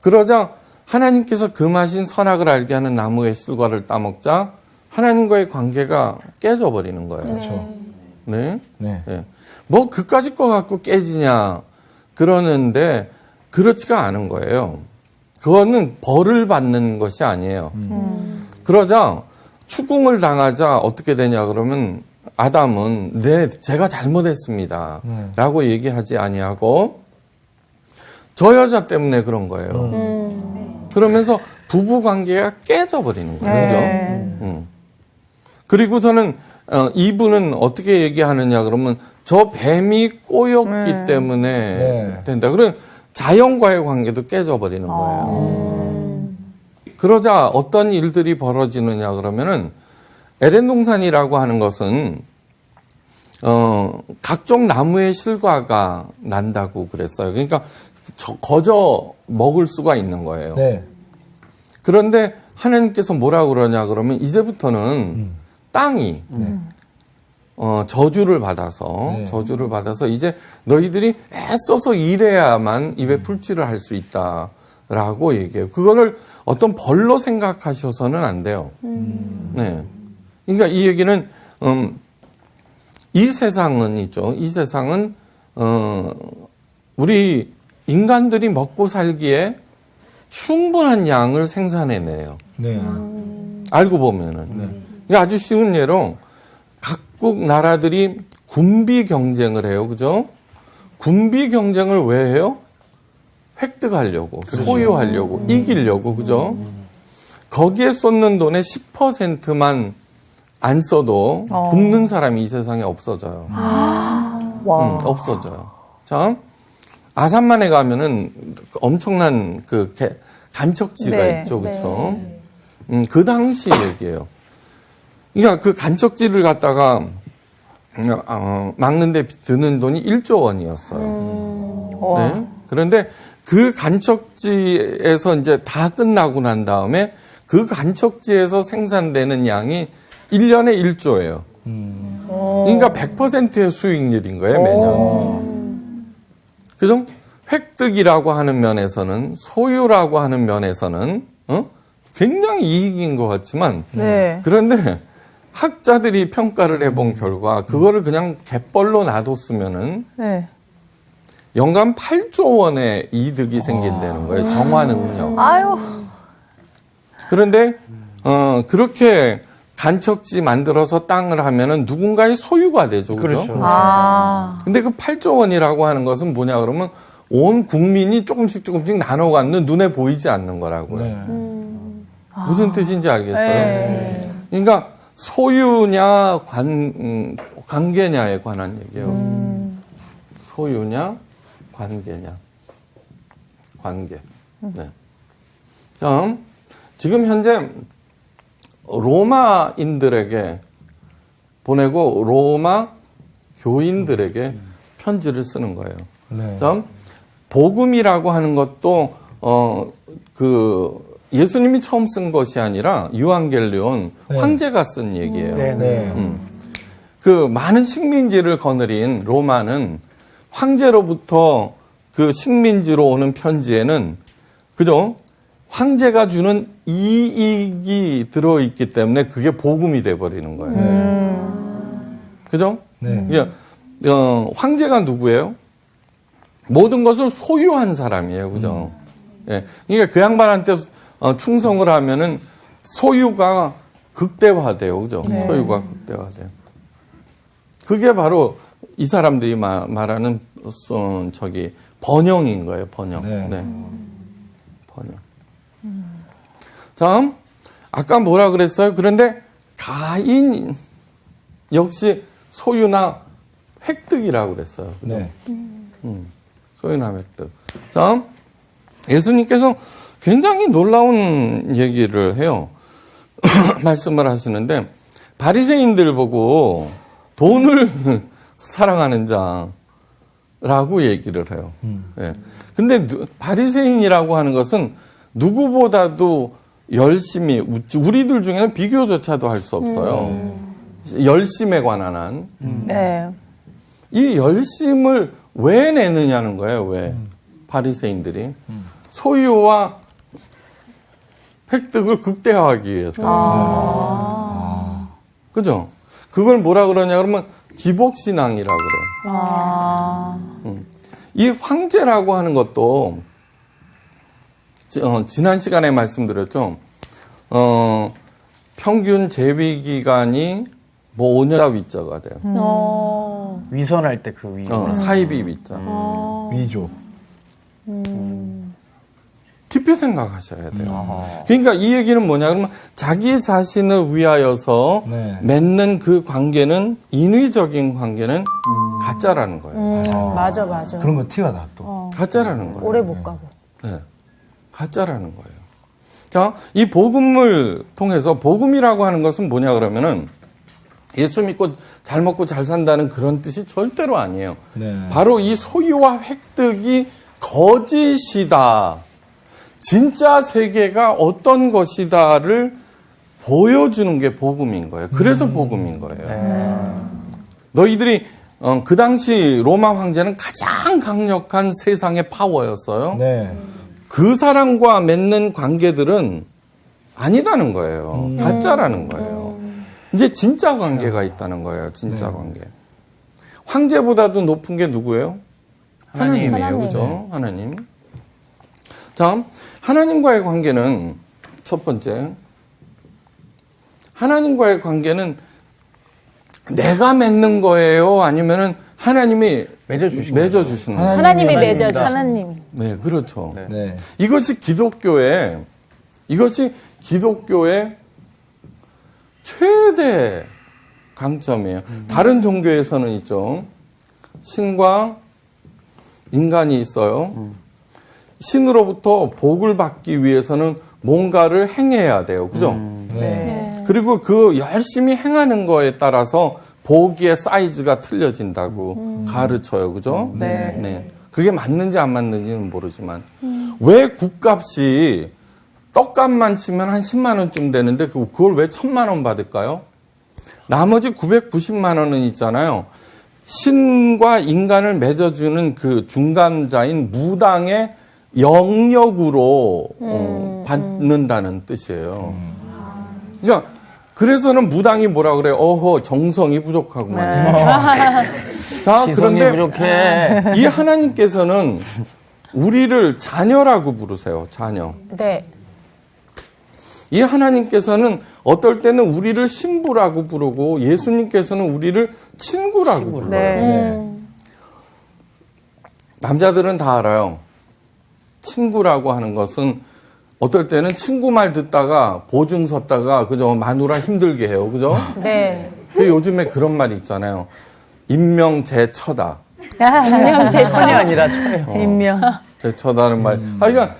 그러자 하나님께서 금하신 선악을 알게 하는 나무의 실과를 따먹자 하나님과의 관계가 깨져버리는 거예요. 그렇죠. 네. 네. 네. 뭐 그까짓 거 갖고 깨지냐 그러는데 그렇지가 않은 거예요. 그거는 벌을 받는 것이 아니에요. 그러자 추궁을 당하자 어떻게 되냐 그러면 아담은 제가 잘못했습니다 라고 얘기하지 아니하고 저 여자 때문에 그런 거예요. 그러면서 부부 관계가 깨져버리는 거예요. 그죠? 그리고서는 이분은 어떻게 얘기하느냐 그러면 저 뱀이 꼬였기 때문에 된다. 그럼 자연과의 관계도 깨져버리는 거예요. 그러자 어떤 일들이 벌어지느냐 그러면은 에덴 동산이라고 하는 것은 각종 나무의 실과가 난다고 그랬어요. 그러니까 거저 먹을 수가 있는 거예요. 네. 그런데 하나님께서 뭐라고 그러냐 그러면 이제부터는 땅이 저주를 받아서 이제 너희들이 애써서 일해야만 입에 풀칠을 할 수 있다라고 얘기해요. 그거를 어떤 벌로 생각하셔서는 안 돼요. 네. 그러니까 이 얘기는 이 세상은 있죠. 이 세상은 우리 인간들이 먹고 살기에 충분한 양을 생산해내요. 네. 알고 보면은. 그러니까 아주 쉬운 예로 각국 나라들이 군비 경쟁을 해요. 그죠? 군비 경쟁을 왜 해요? 획득하려고, 소유하려고, 이기려고. 그죠? 거기에 쏟는 돈의 10%만 안 써도 굶는 사람이 이 세상에 없어져요. 없어져요. 자, 아산만에 가면은 엄청난 그 간척지가 네, 있죠, 그렇죠? 그 당시 얘기예요. 그러니까 그 간척지를 갖다가 막는데 드는 돈이 1조 원이었어요. 네. 그런데 그 간척지에서 이제 다 끝나고 난 다음에 그 간척지에서 생산되는 양이 1년에 1조예요. 그러니까 100%의 수익률인 거예요, 매년. 그죠? 획득이라고 하는 면에서는, 소유라고 하는 면에서는, 굉장히 이익인 것 같지만, 네. 그런데 학자들이 평가를 해본 결과, 그거를 그냥 갯벌로 놔뒀으면은, 네. 연간 8조 원의 이득이 생긴다는 거예요, 정화능력. 아유. 그런데, 그렇게 간척지 만들어서 땅을 하면은 누군가의 소유가 되죠. 그죠? 그렇죠. 아. 근데 그 8조 원이라고 하는 것은 뭐냐 그러면 온 국민이 조금씩 조금씩 나눠 갖는 눈에 보이지 않는 거라고요. 네. 무슨 뜻인지 알겠어요? 네. 그러니까 소유냐 관계냐에 관한 얘기예요. 소유냐 관계냐. 관계. 네. 자, 지금 현재 로마인들에게 보내고 로마 교인들에게 편지를 쓰는 거예요. 네. 자, 복음이라고 하는 것도 그 예수님이 처음 쓴 것이 아니라 유앙겔리온 네. 황제가 쓴 얘기예요. 네. 그 많은 식민지를 거느린 로마는 황제로부터 그 식민지로 오는 편지에는 그죠? 황제가 주는 이익이 들어있기 때문에 그게 복음이 돼버리는 거예요. 그죠? 네. 그러니까, 황제가 누구예요? 모든 것을 소유한 사람이에요. 그죠? 예. 그러니까 그 양반한테 충성을 하면은 소유가 극대화돼요. 그죠? 소유가 극대화돼요. 그게 바로 이 사람들이 말하는 번영인 거예요. 번영. 네. 번영. 자, 아까 뭐라 그랬어요? 그런데 가인 역시 소유나 획득이라고 그랬어요. 네. 소유나 획득. 자, 예수님께서 굉장히 놀라운 얘기를 해요. 말씀을 하시는데 바리새인들 보고 돈을 사랑하는 자라고 얘기를 해요. 예. 근데 바리새인이라고 하는 것은 누구보다도 열심히, 우리들 중에는 비교조차도 할 수 없어요. 열심에 관한 한. 네. 이 열심을 왜 내느냐는 거예요, 왜. 바리새인들이. 소유와 획득을 극대화하기 위해서. 그죠? 그걸 뭐라 그러냐 그러면 기복신앙이라 그래요. 이 황제라고 하는 것도 지난 시간에 말씀드렸죠. 평균 재위 기간이 뭐 5년 위자가 돼요. 위선할 때 그 위. 사이비 위자. 위조. 깊이 생각하셔야 돼요. 그러니까 이 얘기는 뭐냐 그러면 자기 자신을 위하여서 네. 맺는 그 관계는 인위적인 관계는 가짜라는 거예요. 맞아. 그런 거 티가 나 또. 가짜라는 거예요. 오래 못 가고. 네. 가짜라는 거예요. 자, 이 복음을 통해서 복음이라고 하는 것은 뭐냐 그러면은 예수 믿고 잘 먹고 잘 산다는 그런 뜻이 절대로 아니에요. 네. 바로 이 소유와 획득이 거짓이다. 진짜 세계가 어떤 것이다를 보여주는 게 복음인 거예요. 그래서 복음인 거예요. 너희들이 그 당시 로마 황제는 가장 강력한 세상의 파워였어요. 네. 그 사람과 맺는 관계들은 아니다는 거예요. 가짜라는 거예요. 이제 진짜 관계가 있다는 거예요. 진짜 관계. 황제보다도 높은 게 누구예요? 하나님이에요. 그죠? 하나님. 자, 하나님과의 관계는 첫 번째. 하나님과의 관계는 내가 맺는 거예요? 아니면은 하나님이 맺어주시는 거예요? 하나님이 맺어주신. 하나님. 네, 그렇죠. 네. 이것이 기독교의 이것이 기독교의 최대 강점이에요. 다른 종교에서는 있죠. 신과 인간이 있어요. 신으로부터 복을 받기 위해서는 뭔가를 행해야 돼요. 그죠? 네. 그리고 그 열심히 행하는 거에 따라서 복의 사이즈가 틀려진다고 가르쳐요. 그죠? 네. 그게 맞는지 안 맞는지는 모르지만 왜 국값이 떡값만 치면 한 10만 원쯤 되는데 그걸 왜 1000만 원 받을까요? 나머지 990만 원은 있잖아요. 신과 인간을 맺어주는 그 중간자인 무당의 영역으로 받는다는 뜻이에요. 그러니까 그래서는 무당이 뭐라 그래요? 어허, 정성이 부족하구만. 자, 시선이 그런데 부족해. 이 하나님께서는 우리를 자녀라고 부르세요. 자녀. 네. 이 하나님께서는 어떨 때는 우리를 신부라고 부르고 예수님께서는 우리를 친구라고 불러요. 네. 남자들은 다 알아요. 친구라고 하는 것은 어떨 때는 친구 말 듣다가 보증 섰다가 그죠 마누라 힘들게 해요. 그죠? 네. 요즘에 그런 말이 있잖아요. 인명제처다. 분명 제 천이 아니라 천이요. 인명. 제처다는 말. 그러니까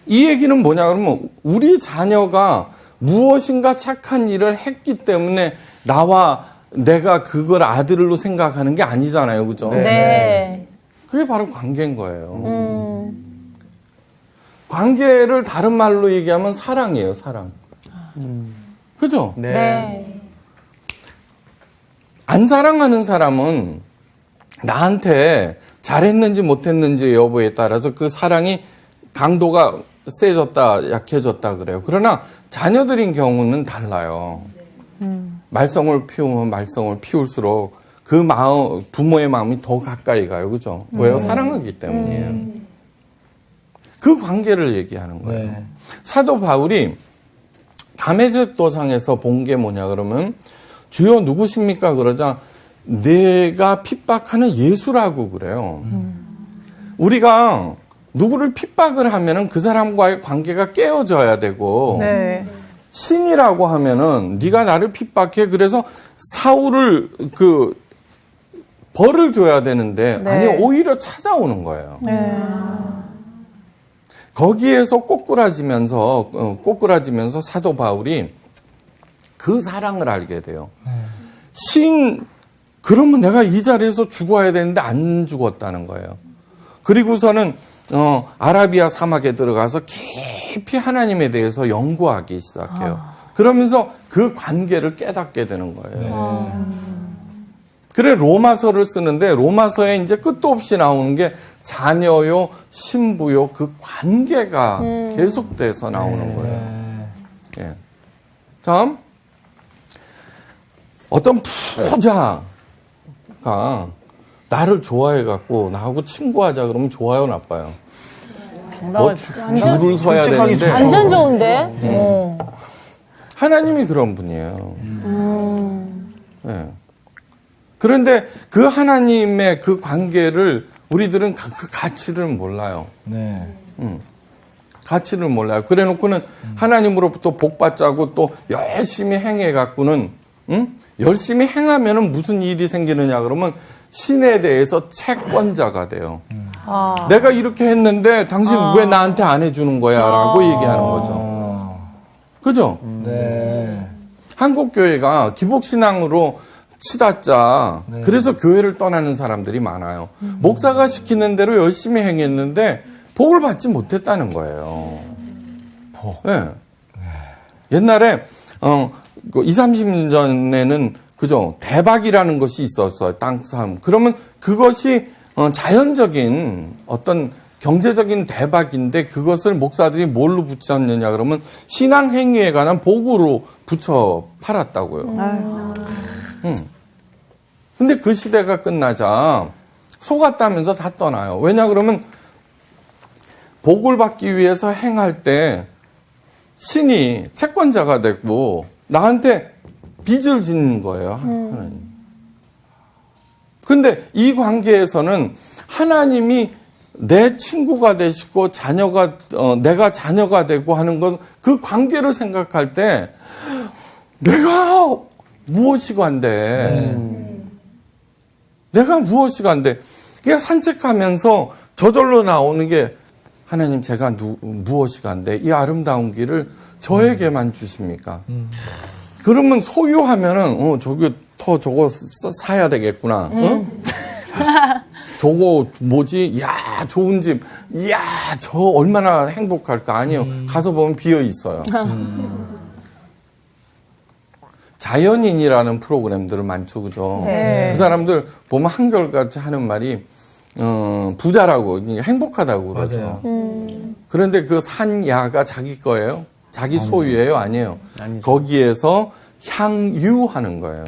이 얘기는 뭐냐 그러면 우리 자녀가 무엇인가 착한 일을 했기 때문에 나와 내가 그걸 아들로 생각하는 게 아니잖아요. 그죠? 네. 그게 바로 관계인 거예요. 관계를 다른 말로 얘기하면 사랑이에요, 사랑. 그죠? 네. 네. 안 사랑하는 사람은 나한테 잘했는지 못했는지 여부에 따라서 그 사랑이 강도가 세졌다, 약해졌다 그래요. 그러나 자녀들인 경우는 달라요. 말썽을 피우면 말썽을 피울수록 그 마음, 부모의 마음이 더 가까이 가요. 그죠? 왜요? 사랑하기 때문이에요. 그 관계를 얘기하는 거예요. 네. 사도 바울이 담에색 도상에서 본 게 뭐냐 그러면 주여 누구십니까? 그러자 내가 핍박하는 예수라고 그래요. 우리가 누구를 핍박을 하면은 그 사람과의 관계가 깨어져야 되고 네. 신이라고 하면은 네가 나를 핍박해 그래서 사울을 그 벌을 줘야 되는데 네. 아니 오히려 찾아오는 거예요. 네. 거기에서 꼬꾸라지면서 사도 바울이 그 사랑을 알게 돼요. 그러면 내가 이 자리에서 죽어야 되는데 안 죽었다는 거예요. 그리고서는 아라비아 사막에 들어가서 깊이 하나님에 대해서 연구하기 시작해요. 그러면서 그 관계를 깨닫게 되는 거예요. 그래 로마서를 쓰는데 로마서에 이제 끝도 없이 나오는 게 자녀요, 신부요, 그 관계가 계속돼서 나오는 거예요. 예. 참, 어떤 부자가 나를 좋아해갖고 나하고 친구하자 그러면 좋아요, 나빠요? 줄을 서야 되는데. 완전 좋은데? 하나님이 그런 분이에요. 예. 그런데 그 하나님의 그 관계를 우리들은 그 가치를 몰라요. 네. 가치를 몰라요. 그래 놓고는 하나님으로부터 복 받자고 또 열심히 행해 갖고는 열심히 행하면은 무슨 일이 생기느냐 그러면 신에 대해서 채권자가 돼요. 내가 이렇게 했는데 당신 왜 나한테 안 해주는 거야라고 얘기하는 거죠. 그죠? 네. 한국 교회가 기복신앙으로 치닫자. 네. 그래서 교회를 떠나는 사람들이 많아요. 목사가 시키는 대로 열심히 행했는데 복을 받지 못했다는 거예요. 복. 네. 옛날에 20, 30년 전에는 그죠 대박이라는 것이 있었어요. 땅 싸움. 그러면 그것이 자연적인 어떤 경제적인 대박인데 그것을 목사들이 뭘로 붙였느냐 그러면 신앙 행위에 관한 복으로 붙여 팔았다고요. 근데 그 시대가 끝나자 속았다면서 다 떠나요. 왜냐 그러면 복을 받기 위해서 행할 때 신이 채권자가 됐고 나한테 빚을 짓는 거예요. 하나님. 근데 이 관계에서는 하나님이 내 친구가 되시고 자녀가 내가 자녀가 되고 하는 건 그 관계를 생각할 때 내가 무엇이 관대? 내가 무엇이 관대? 그냥 산책하면서 저절로 나오는 게 하나님 제가 무엇이 간데 이 아름다운 길을 저에게만 주십니까? 그러면 소유하면은 저기 저거 사야 되겠구나. 저거 뭐지? 야 좋은 집. 야 저 얼마나 행복할까? 아니요. 가서 보면 비어 있어요. 자연인이라는 프로그램들은 많죠, 그죠? 네. 그 사람들 보면 한결같이 하는 말이 부자라고 행복하다고 그러죠. 그런데 그 산야가 자기 거예요? 자기 소유예요? 아니에요. 거기에서 향유하는 거예요.